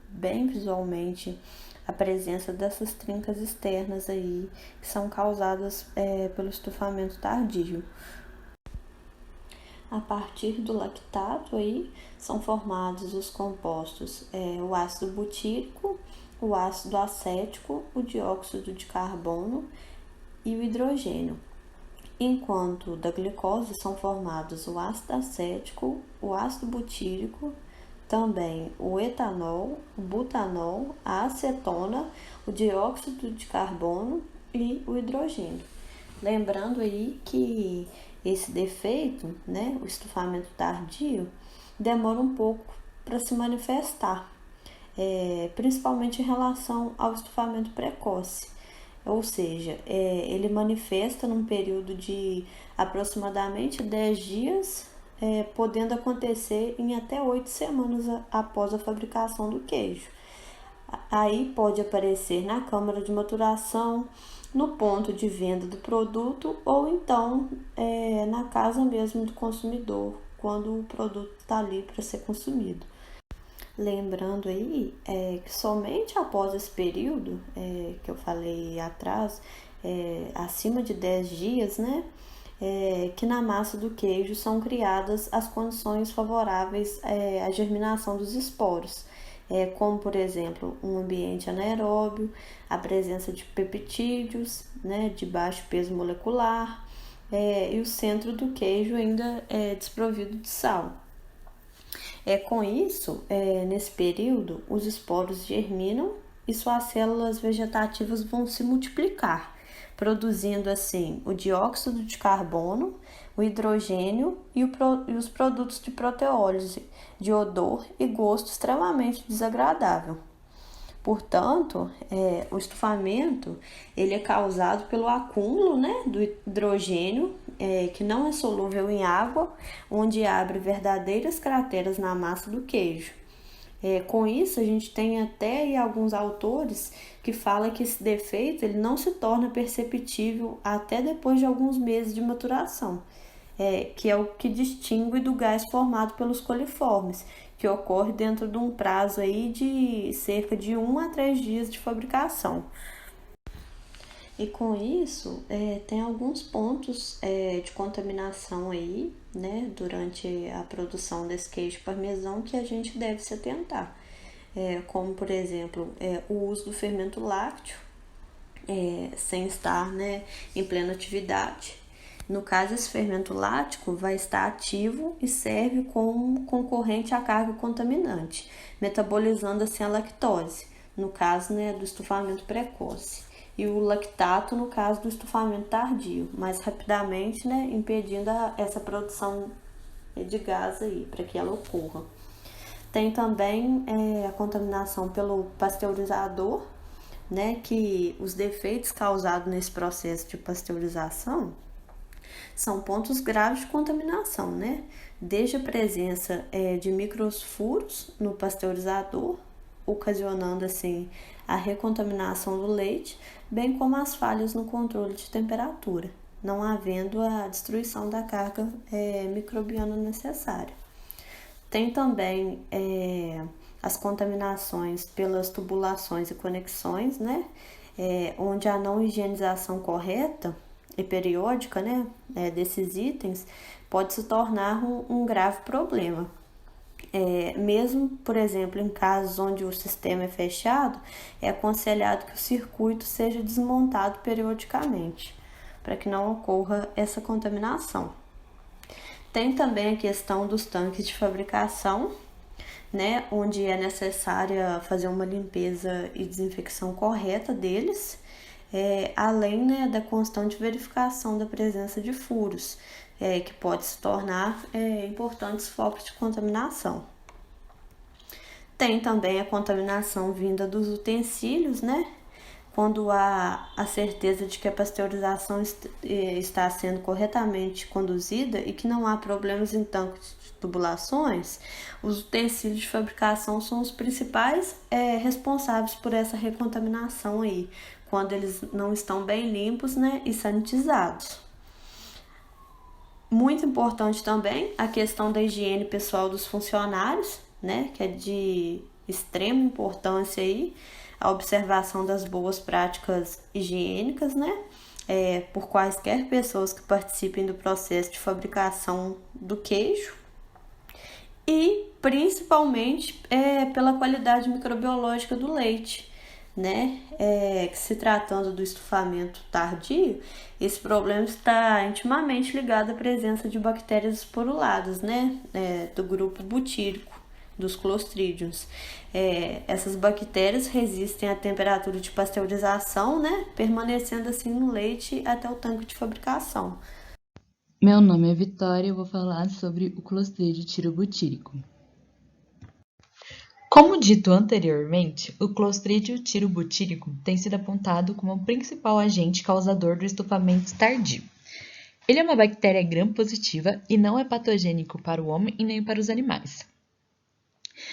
bem visualmente a presença dessas trincas externas aí, que são causadas pelo estufamento tardio. A partir do lactato aí, são formados os compostos, o ácido butírico, o ácido acético, o dióxido de carbono e o hidrogênio. Enquanto da glicose são formados o ácido acético, o ácido butírico, também o etanol, o butanol, a acetona, o dióxido de carbono e o hidrogênio. Lembrando aí que esse defeito, né, o estufamento tardio, demora um pouco para se manifestar, principalmente em relação ao estufamento precoce. Ou seja, ele manifesta num período de aproximadamente 10 dias, podendo acontecer em até 8 semanas após a fabricação do queijo. Aí pode aparecer na câmara de maturação, no ponto de venda do produto ou então na casa mesmo do consumidor, quando o produto está ali para ser consumido. Lembrando aí que somente após esse período que eu falei atrás, acima de 10 dias, né, que na massa do queijo são criadas as condições favoráveis à germinação dos esporos, como por exemplo um ambiente anaeróbio, a presença de peptídeos, né, de baixo peso molecular, e o centro do queijo ainda é desprovido de sal. Com isso, nesse período, os esporos germinam e suas células vegetativas vão se multiplicar, produzindo assim o dióxido de carbono, o hidrogênio e os produtos de proteólise, de odor e gosto extremamente desagradável. Portanto, o estufamento ele é causado pelo acúmulo, né, do hidrogênio, que não é solúvel em água, onde abre verdadeiras crateras na massa do queijo. Com isso, a gente tem até aí alguns autores que falam que esse defeito ele não se torna perceptível até depois de alguns meses de maturação, que é o que distingue do gás formado pelos coliformes, que ocorre dentro de um prazo aí de cerca de 1 a 3 dias de fabricação. E com isso, tem alguns pontos de contaminação aí, né, durante a produção desse queijo parmesão que a gente deve se atentar. Como, por exemplo, o uso do fermento lácteo, sem estar, né, em plena atividade. No caso, esse fermento lático vai estar ativo e serve como concorrente à carga contaminante, metabolizando assim a lactose, no caso, né, do estufamento precoce, e o lactato no caso do estufamento tardio, mais rapidamente, né, impedindo essa produção de gás aí, para que ela ocorra. Tem também a contaminação pelo pasteurizador, né, que os defeitos causados nesse processo de pasteurização são pontos graves de contaminação, né? Desde a presença de microfuros no pasteurizador, ocasionando assim a recontaminação do leite, bem como as falhas no controle de temperatura, não havendo a destruição da carga microbiana necessária. Tem também as contaminações pelas tubulações e conexões, né? Onde a não higienização correta e periódica, né, desses itens pode se tornar um grave problema. Mesmo, por exemplo, em casos onde o sistema é fechado, é aconselhado que o circuito seja desmontado periodicamente, para que não ocorra essa contaminação. Tem também a questão dos tanques de fabricação, né, onde é necessária fazer uma limpeza e desinfecção correta deles, além, né, da constante verificação da presença de furos, que pode se tornar importantes focos de contaminação. Tem também a contaminação vinda dos utensílios, né? Quando há a certeza de que a pasteurização está sendo corretamente conduzida e que não há problemas em tanques de tubulações, os utensílios de fabricação são os principais responsáveis por essa recontaminação aí, quando eles não estão bem limpos, né, e sanitizados. Muito importante também a questão da higiene pessoal dos funcionários, né, que é de extrema importância aí, a observação das boas práticas higiênicas, né, por quaisquer pessoas que participem do processo de fabricação do queijo, e principalmente pela qualidade microbiológica do leite, né, que se tratando do estufamento tardio, esse problema está intimamente ligado à presença de bactérias esporuladas, né, do grupo butírico, dos Clostridiums. Essas bactérias resistem à temperatura de pasteurização, né, permanecendo assim no leite até o tanque de fabricação. Meu nome é Vitória e eu vou falar sobre o Clostridium tirobutírico. Como dito anteriormente, o Clostridium tirobutírico tem sido apontado como o principal agente causador do estufamento tardio. Ele é uma bactéria gram-positiva e não é patogênico para o homem e nem para os animais.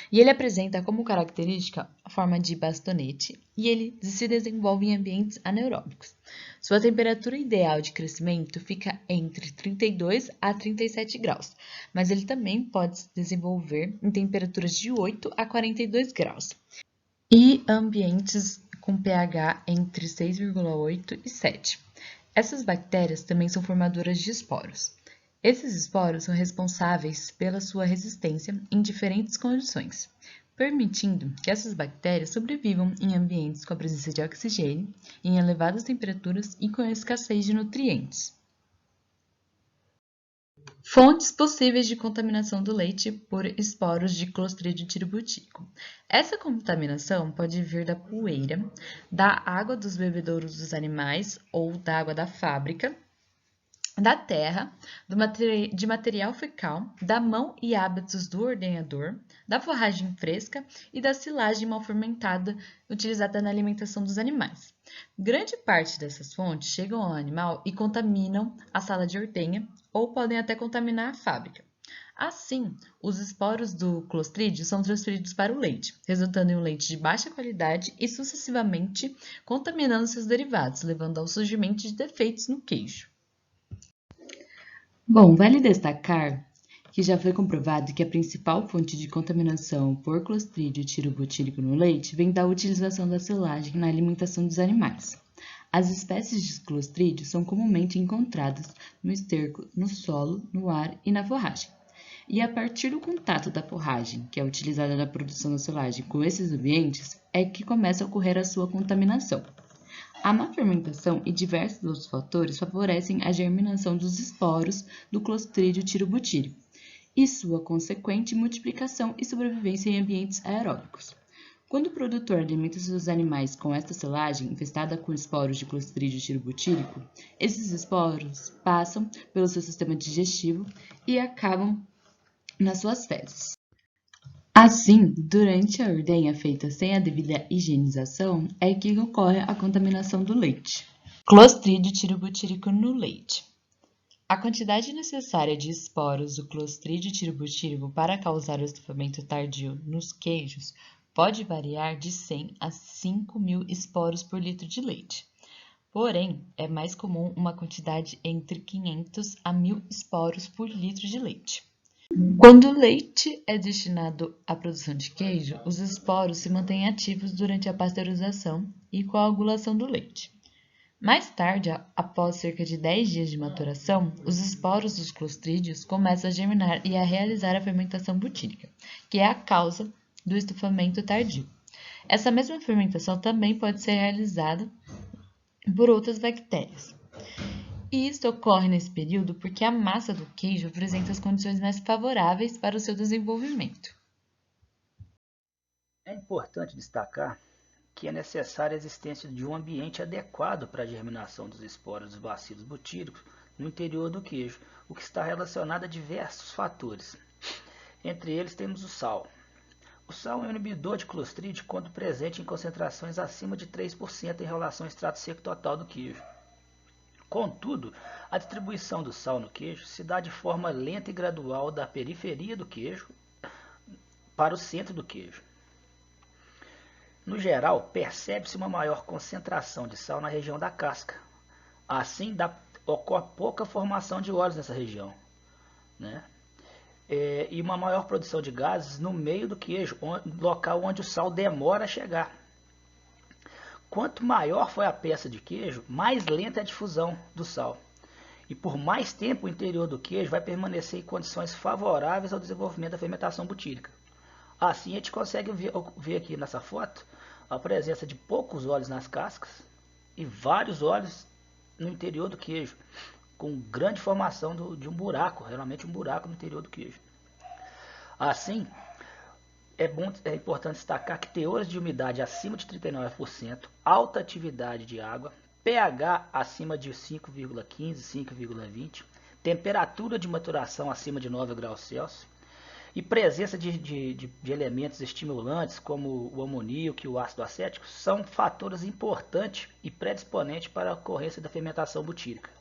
E ele apresenta como característica a forma de bastonete e ele se desenvolve em ambientes anaeróbicos. Sua temperatura ideal de crescimento fica entre 32 a 37 graus, mas ele também pode se desenvolver em temperaturas de 8 a 42 graus e ambientes com pH entre 6,8 e 7. Essas bactérias também são formadoras de esporos. Esses esporos são responsáveis pela sua resistência em diferentes condições, permitindo que essas bactérias sobrevivam em ambientes com a presença de oxigênio, em elevadas temperaturas e com escassez de nutrientes. Fontes possíveis de contaminação do leite por esporos de Clostridium tirobutírico. Essa contaminação pode vir da poeira, da água dos bebedouros dos animais ou da água da fábrica, da terra, de material fecal, da mão e hábitos do ordenhador, da forragem fresca e da silagem mal fermentada utilizada na alimentação dos animais. Grande parte dessas fontes chegam ao animal e contaminam a sala de ordenha ou podem até contaminar a fábrica. Assim, os esporos do Clostridium são transferidos para o leite, resultando em um leite de baixa qualidade e sucessivamente contaminando seus derivados, levando ao surgimento de defeitos no queijo. Bom, vale destacar que já foi comprovado que a principal fonte de contaminação por Clostridium tirobutírico no leite vem da utilização da silagem na alimentação dos animais. As espécies de Clostridium são comumente encontradas no esterco, no solo, no ar e na forragem. E a partir do contato da forragem, que é utilizada na produção da silagem, com esses ambientes, é que começa a ocorrer a sua contaminação. A má fermentação e diversos outros fatores favorecem a germinação dos esporos do Clostridium tirobutírico e sua consequente multiplicação e sobrevivência em ambientes aeróbicos. Quando o produtor alimenta seus animais com esta silagem infestada com esporos de Clostridium tirobutírico, esses esporos passam pelo seu sistema digestivo e acabam nas suas fezes. Assim, durante a ordenha feita sem a devida higienização, é que ocorre a contaminação do leite. Clostridium tirobutírico no leite. A quantidade necessária de esporos do Clostridium tirobutírico para causar o estufamento tardio nos queijos pode variar de 100 a 5.000 esporos por litro de leite. Porém, é mais comum uma quantidade entre 500 a 1.000 esporos por litro de leite. Quando o leite é destinado à produção de queijo, os esporos se mantêm ativos durante a pasteurização e coagulação do leite. Mais tarde, após cerca de 10 dias de maturação, os esporos dos clostrídeos começam a germinar e a realizar a fermentação butírica, que é a causa do estufamento tardio. Essa mesma fermentação também pode ser realizada por outras bactérias. E isso ocorre nesse período porque a massa do queijo apresenta as condições mais favoráveis para o seu desenvolvimento. É importante destacar que é necessária a existência de um ambiente adequado para a germinação dos esporos dos bacilos butíricos no interior do queijo, o que está relacionado a diversos fatores. Entre eles temos o sal. O sal é um inibidor de Clostridium quando presente em concentrações acima de 3% em relação ao extrato seco total do queijo. Contudo, a distribuição do sal no queijo se dá de forma lenta e gradual da periferia do queijo para o centro do queijo. No geral, percebe-se uma maior concentração de sal na região da casca. Assim, ocorre pouca formação de óleos nessa região, né? E uma maior produção de gases no meio do queijo, local onde o sal demora a chegar. Quanto maior foi a peça de queijo, mais lenta é a difusão do sal. E por mais tempo o interior do queijo vai permanecer em condições favoráveis ao desenvolvimento da fermentação butírica. Assim a gente consegue ver aqui nessa foto a presença de poucos óleos nas cascas e vários óleos no interior do queijo, com grande formação de um buraco, realmente um buraco no interior do queijo. Assim, é importante destacar que teores de umidade acima de 39%, alta atividade de água, pH acima de 5,15, 5,20, temperatura de maturação acima de 9 graus Celsius e presença de elementos estimulantes como o amoníaco e o ácido acético são fatores importantes e predisponentes para a ocorrência da fermentação butírica.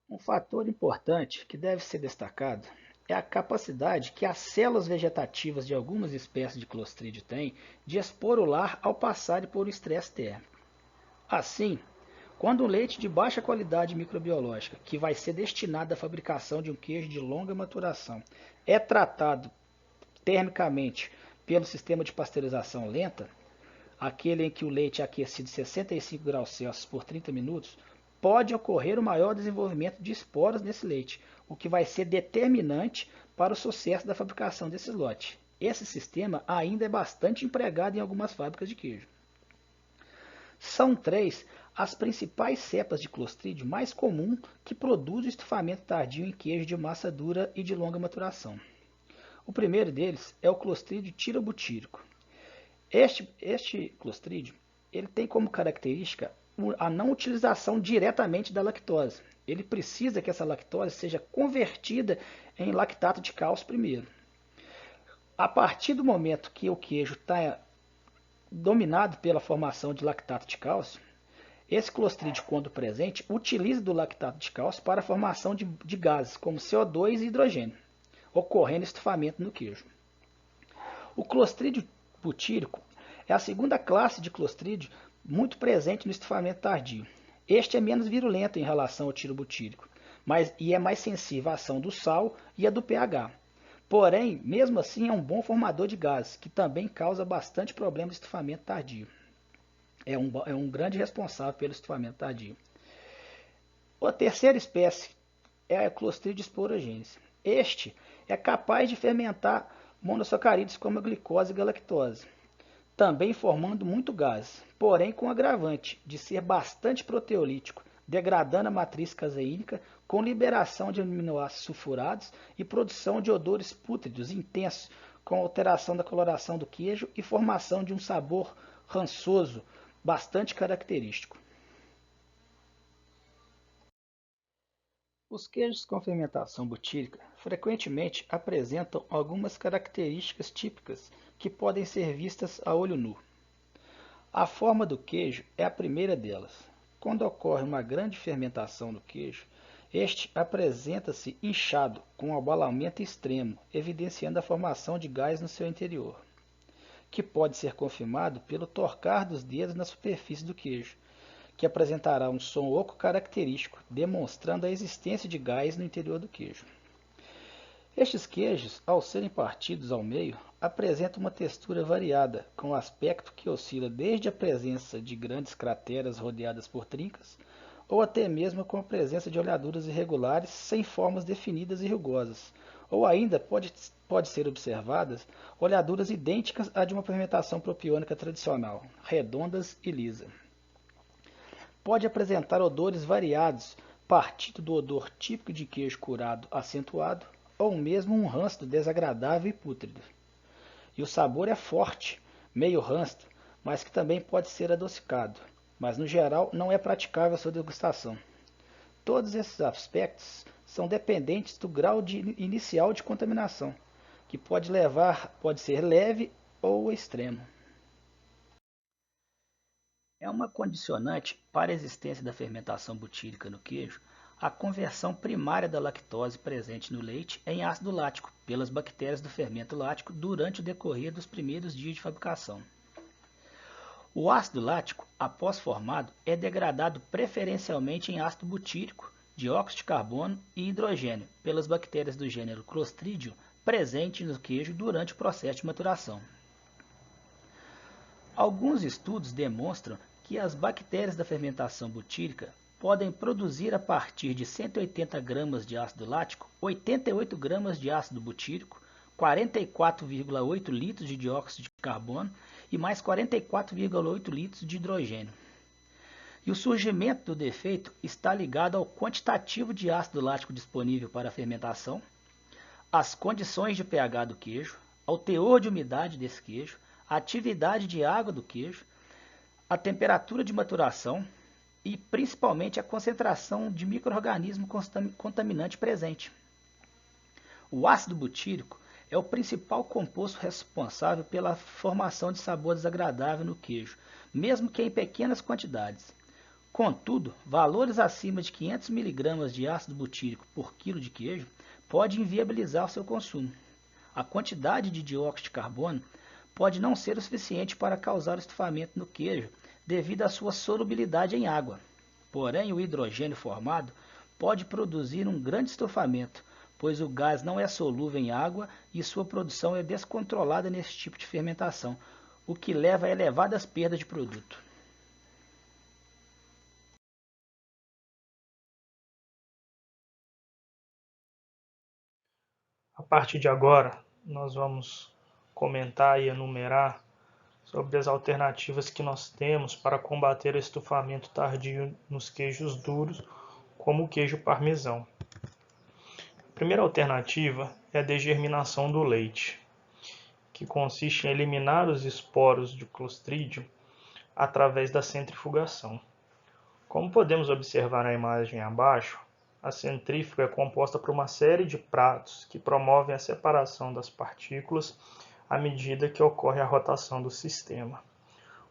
Um fator importante que deve ser destacado é a capacidade que as células vegetativas de algumas espécies de Clostridium têm de esporular ao passarem por um estresse térmico. Assim, quando um leite de baixa qualidade microbiológica, que vai ser destinado à fabricação de um queijo de longa maturação, é tratado termicamente pelo sistema de pasteurização lenta, aquele em que o leite é aquecido 65 graus Celsius por 30 minutos, pode ocorrer o maior desenvolvimento de esporos nesse leite, o que vai ser determinante para o sucesso da fabricação desse lote. Esse sistema ainda é bastante empregado em algumas fábricas de queijo. São 3 as principais cepas de Clostridium mais comuns que produzem estufamento tardio em queijo de massa dura e de longa maturação. O primeiro deles é o Clostridium tirobutírico. Este Clostridium ele tem como característica a não utilização diretamente da lactose. Ele precisa que essa lactose seja convertida em lactato de cálcio primeiro. A partir do momento que o queijo está dominado pela formação de lactato de cálcio, esse Clostridium, quando presente, utiliza do lactato de cálcio para a formação de gases como CO2 e hidrogênio, ocorrendo estufamento no queijo. O Clostridium butírico é a segunda classe de Clostridium muito presente no estufamento tardio. Este é menos virulento em relação ao tirobutírico, e é mais sensível à ação do sal e à do pH. Porém, mesmo assim, é um bom formador de gases, que também causa bastante problema de estufamento tardio. É um grande responsável pelo estufamento tardio. A terceira espécie é a Clostridium sporogenes. Este é capaz de fermentar monossacarídeos como a glicose e galactose. também formando muito gás, porém com agravante de ser bastante proteolítico, degradando a matriz caseínica com liberação de aminoácidos sulfurados e produção de odores pútridos intensos, com alteração da coloração do queijo e formação de um sabor rançoso bastante característico. Os queijos com fermentação butírica frequentemente apresentam algumas características típicas que podem ser vistas a olho nu. A forma do queijo é a primeira delas. Quando ocorre uma grande fermentação do queijo, este apresenta-se inchado, com um abalamento extremo, evidenciando a formação de gás no seu interior, que pode ser confirmado pelo torcar dos dedos na superfície do queijo, que apresentará um som oco característico, demonstrando a existência de gás no interior do queijo. Estes queijos, ao serem partidos ao meio, apresentam uma textura variada, com aspecto que oscila desde a presença de grandes crateras rodeadas por trincas, ou até mesmo com a presença de olhaduras irregulares sem formas definidas e rugosas, ou ainda pode ser observadas olhaduras idênticas à de uma fermentação propiônica tradicional, redondas e lisas. Pode apresentar odores variados, partindo do odor típico de queijo curado acentuado, ou mesmo um rãsto desagradável e pútrido. E o sabor é forte, meio rãsto, mas que também pode ser adocicado, mas no geral não é praticável a sua degustação. Todos esses aspectos são dependentes do grau inicial de contaminação, que pode ser leve ou extremo. É uma condicionante para a existência da fermentação butírica no queijo a conversão primária da lactose presente no leite em ácido lático pelas bactérias do fermento lático durante o decorrer dos primeiros dias de fabricação. O ácido lático, após formado, é degradado preferencialmente em ácido butírico, dióxido de carbono e hidrogênio pelas bactérias do gênero Clostridium presentes no queijo durante o processo de maturação. Alguns estudos demonstram que as bactérias da fermentação butírica podem produzir a partir de 180 gramas de ácido lático, 88 gramas de ácido butírico, 44,8 litros de dióxido de carbono e mais 44,8 litros de hidrogênio. E o surgimento do defeito está ligado ao quantitativo de ácido lático disponível para a fermentação, às condições de pH do queijo, ao teor de umidade desse queijo, a atividade de água do queijo, a temperatura de maturação e principalmente a concentração de micro-organismo contaminante presente. O ácido butírico é o principal composto responsável pela formação de sabor desagradável no queijo, mesmo que em pequenas quantidades. Contudo, valores acima de 500 mg de ácido butírico por quilo de queijo pode inviabilizar o seu consumo. A quantidade de dióxido de carbono pode não ser o suficiente para causar estufamento no queijo devido à sua solubilidade em água. Porém, o hidrogênio formado pode produzir um grande estufamento, pois o gás não é solúvel em água e sua produção é descontrolada nesse tipo de fermentação, o que leva a elevadas perdas de produto. A partir de agora, nós vamos comentar e enumerar sobre as alternativas que nós temos para combater o estufamento tardio nos queijos duros, como o queijo parmesão. A primeira alternativa é a degerminação do leite, que consiste em eliminar os esporos de Clostridium através da centrifugação. Como podemos observar na imagem abaixo, a centrífuga é composta por uma série de pratos que promovem a separação das partículas à medida que ocorre a rotação do sistema.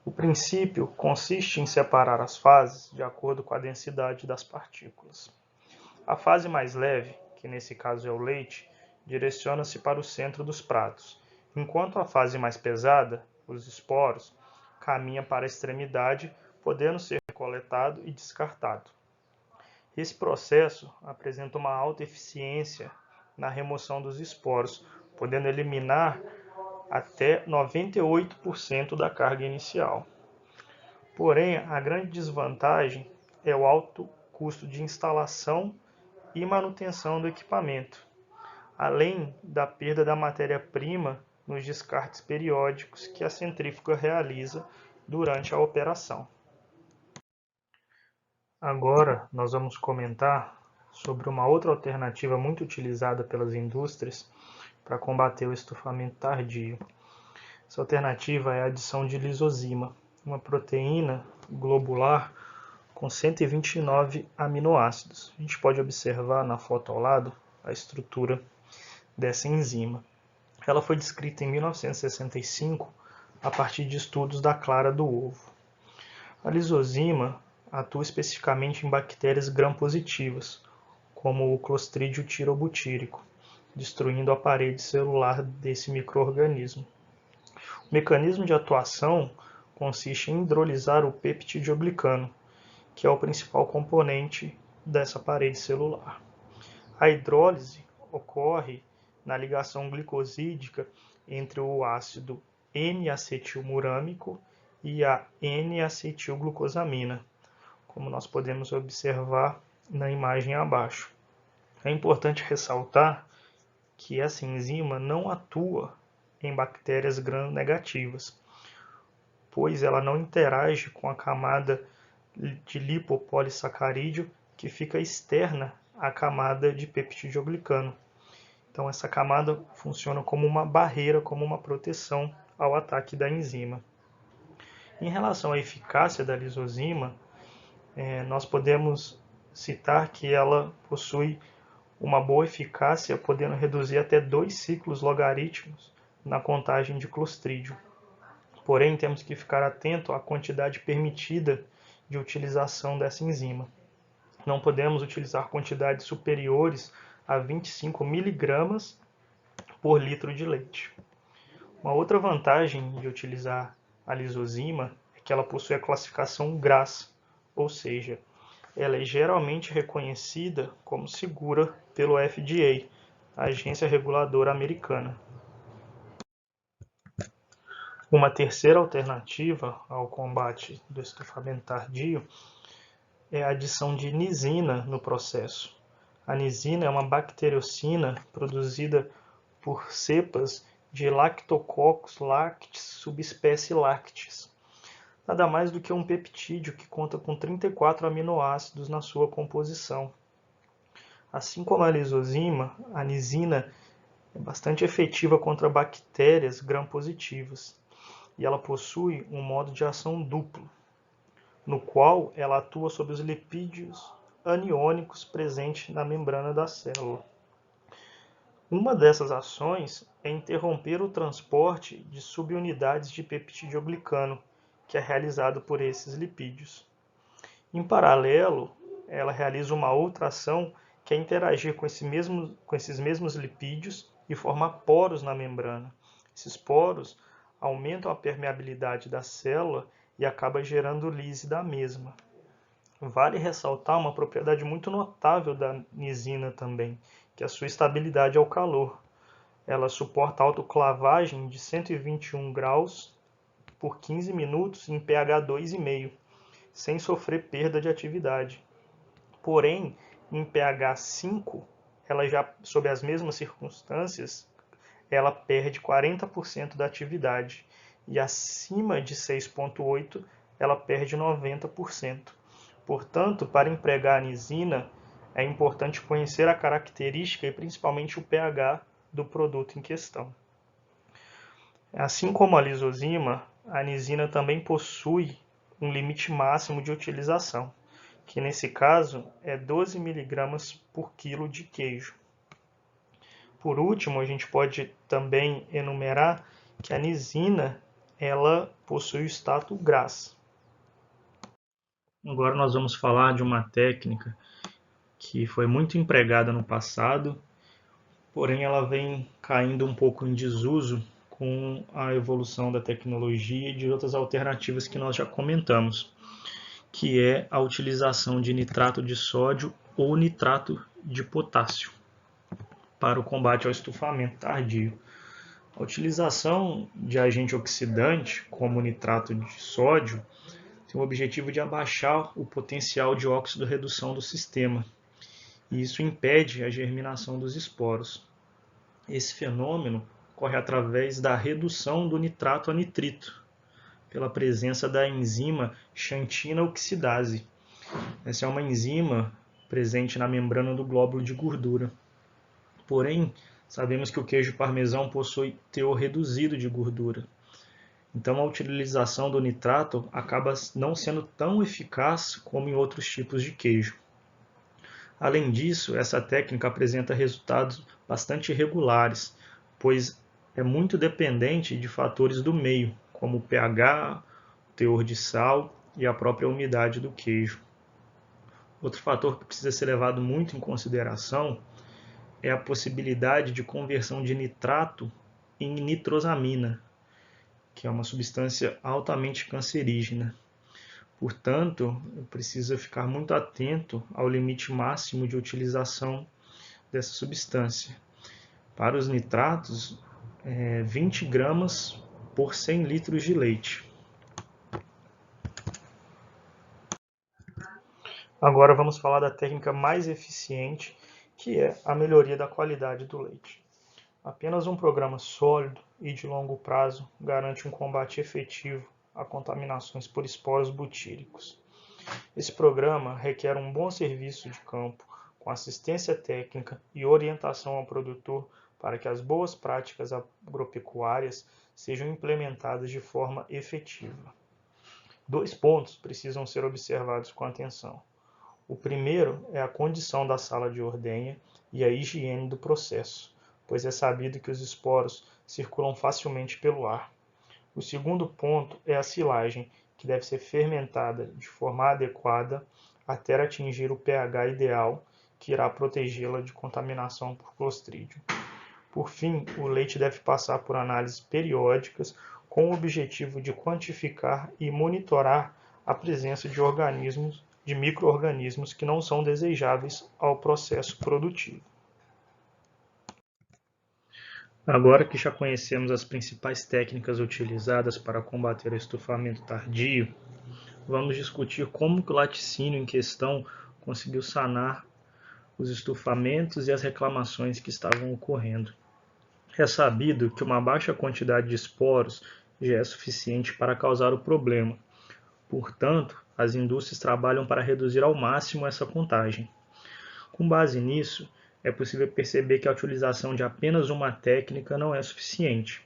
O princípio consiste em separar as fases de acordo com a densidade das partículas. A fase mais leve, que nesse caso é o leite, direciona-se para o centro dos pratos, enquanto a fase mais pesada, os esporos, caminha para a extremidade, podendo ser coletado e descartado. Esse processo apresenta uma alta eficiência na remoção dos esporos, podendo eliminar até 98% da carga inicial. Porém, a grande desvantagem é o alto custo de instalação e manutenção do equipamento, além da perda da matéria-prima nos descartes periódicos que a centrífuga realiza durante a operação. Agora nós vamos comentar sobre uma outra alternativa muito utilizada pelas indústrias para combater o estufamento tardio. Essa alternativa é a adição de lisozima, uma proteína globular com 129 aminoácidos. A gente pode observar na foto ao lado a estrutura dessa enzima. Ela foi descrita em 1965 a partir de estudos da clara do ovo. A lisozima atua especificamente em bactérias gram-positivas, como o Clostridium tirobutírico, destruindo a parede celular desse micro-organismo. O mecanismo de atuação consiste em hidrolisar o peptidoglicano, que é o principal componente dessa parede celular. A hidrólise ocorre na ligação glicosídica entre o ácido N-acetilmurâmico e a N-acetilglucosamina, como nós podemos observar na imagem abaixo. É importante ressaltar que essa enzima não atua em bactérias gram-negativas, pois ela não interage com a camada de lipopolissacarídeo que fica externa à camada de peptidoglicano. Então essa camada funciona como uma barreira, como uma proteção ao ataque da enzima. Em relação à eficácia da lisozima, nós podemos citar que ela possui uma boa eficácia, podendo reduzir até 2 ciclos logarítmicos na contagem de Clostridium. Porém, temos que ficar atento à quantidade permitida de utilização dessa enzima. Não podemos utilizar quantidades superiores a 25 mg por litro de leite. Uma outra vantagem de utilizar a lisozima é que ela possui a classificação GRAS, ou seja, ela é geralmente reconhecida como segura pelo FDA, a agência reguladora americana. Uma terceira alternativa ao combate do estufamento tardio é a adição de nisina no processo. A nisina é uma bacteriocina produzida por cepas de Lactococcus lactis subespécie lactis. Nada mais do que um peptídeo que conta com 34 aminoácidos na sua composição. Assim como a lisozima, a nisina é bastante efetiva contra bactérias gram-positivas e ela possui um modo de ação duplo, no qual ela atua sobre os lipídios aniônicos presentes na membrana da célula. Uma dessas ações é interromper o transporte de subunidades de peptidoglicano, que é realizado por esses lipídios. Em paralelo, ela realiza uma outra ação que é interagir com esses mesmos lipídios e formar poros na membrana. Esses poros aumentam a permeabilidade da célula e acaba gerando lise da mesma. Vale ressaltar uma propriedade muito notável da nisina também, que é a sua estabilidade ao calor. Ela suporta autoclavagem de 121 graus por 15 minutos em pH 2,5, sem sofrer perda de atividade. Porém, em pH 5, ela já, sob as mesmas circunstâncias, ela perde 40% da atividade e acima de 6,8 ela perde 90%. Portanto, para empregar a nisina, é importante conhecer a característica e principalmente o pH do produto em questão. Assim como a lisozima, a nisina também possui um limite máximo de utilização, que nesse caso é 12 mg por quilo de queijo. Por último, a gente pode também enumerar que a nisina ela possui o status GRAS. Agora nós vamos falar de uma técnica que foi muito empregada no passado, porém ela vem caindo um pouco em desuso com a evolução da tecnologia e de outras alternativas que nós já comentamos, que é a utilização de nitrato de sódio ou nitrato de potássio para o combate ao estufamento tardio. A utilização de agente oxidante, como o nitrato de sódio, tem o objetivo de abaixar o potencial de óxido-redução do sistema, e isso impede a germinação dos esporos. Esse fenômeno ocorre através da redução do nitrato a nitrito, pela presença da enzima xantina oxidase. Essa é uma enzima presente na membrana do glóbulo de gordura. Porém, sabemos que o queijo parmesão possui teor reduzido de gordura. Então, a utilização do nitrato acaba não sendo tão eficaz como em outros tipos de queijo. Além disso, essa técnica apresenta resultados bastante irregulares, pois é muito dependente de fatores do meio, como o pH, o teor de sal e a própria umidade do queijo. Outro fator que precisa ser levado muito em consideração é a possibilidade de conversão de nitrato em nitrosamina, que é uma substância altamente cancerígena. Portanto, precisa ficar muito atento ao limite máximo de utilização dessa substância. Para os nitratos, 20 gramas por 100 litros de leite. Agora vamos falar da técnica mais eficiente, que é a melhoria da qualidade do leite. Apenas um programa sólido e de longo prazo garante um combate efetivo a contaminações por esporos butíricos. Esse programa requer um bom serviço de campo, com assistência técnica e orientação ao produtor para que as boas práticas agropecuárias sejam implementadas de forma efetiva. 2 pontos precisam ser observados com atenção. O primeiro é a condição da sala de ordenha e a higiene do processo, pois é sabido que os esporos circulam facilmente pelo ar. O segundo ponto é a silagem, que deve ser fermentada de forma adequada até atingir o pH ideal, que irá protegê-la de contaminação por Clostridium. Por fim, o leite deve passar por análises periódicas com o objetivo de quantificar e monitorar a presença de micro-organismos que não são desejáveis ao processo produtivo. Agora que já conhecemos as principais técnicas utilizadas para combater o estufamento tardio, vamos discutir como que o laticínio em questão conseguiu sanar os estufamentos e as reclamações que estavam ocorrendo. É sabido que uma baixa quantidade de esporos já é suficiente para causar o problema. Portanto, as indústrias trabalham para reduzir ao máximo essa contagem. Com base nisso, é possível perceber que a utilização de apenas uma técnica não é suficiente.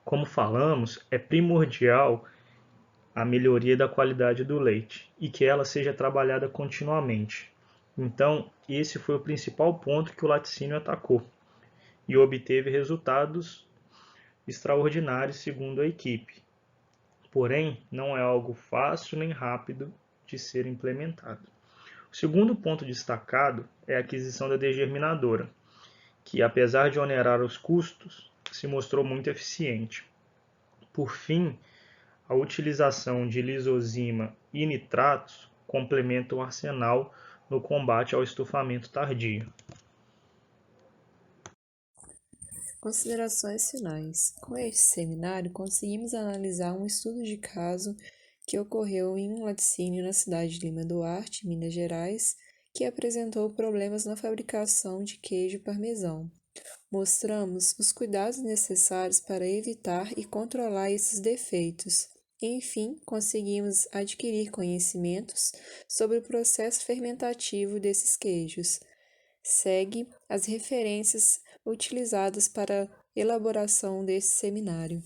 Como falamos, é primordial a melhoria da qualidade do leite e que ela seja trabalhada continuamente. Então, esse foi o principal ponto que o laticínio atacou e obteve resultados extraordinários segundo a equipe. Porém, não é algo fácil nem rápido de ser implementado. O segundo ponto destacado é a aquisição da degerminadora, que, apesar de onerar os custos, se mostrou muito eficiente. Por fim, a utilização de lisozima e nitratos complementa o arsenal no combate ao estufamento tardio. Considerações finais. Com este seminário, conseguimos analisar um estudo de caso que ocorreu em um laticínio na cidade de Lima Duarte, Minas Gerais, que apresentou problemas na fabricação de queijo parmesão. Mostramos os cuidados necessários para evitar e controlar esses defeitos. Enfim, conseguimos adquirir conhecimentos sobre o processo fermentativo desses queijos. Segue as referências utilizadas para a elaboração desse seminário.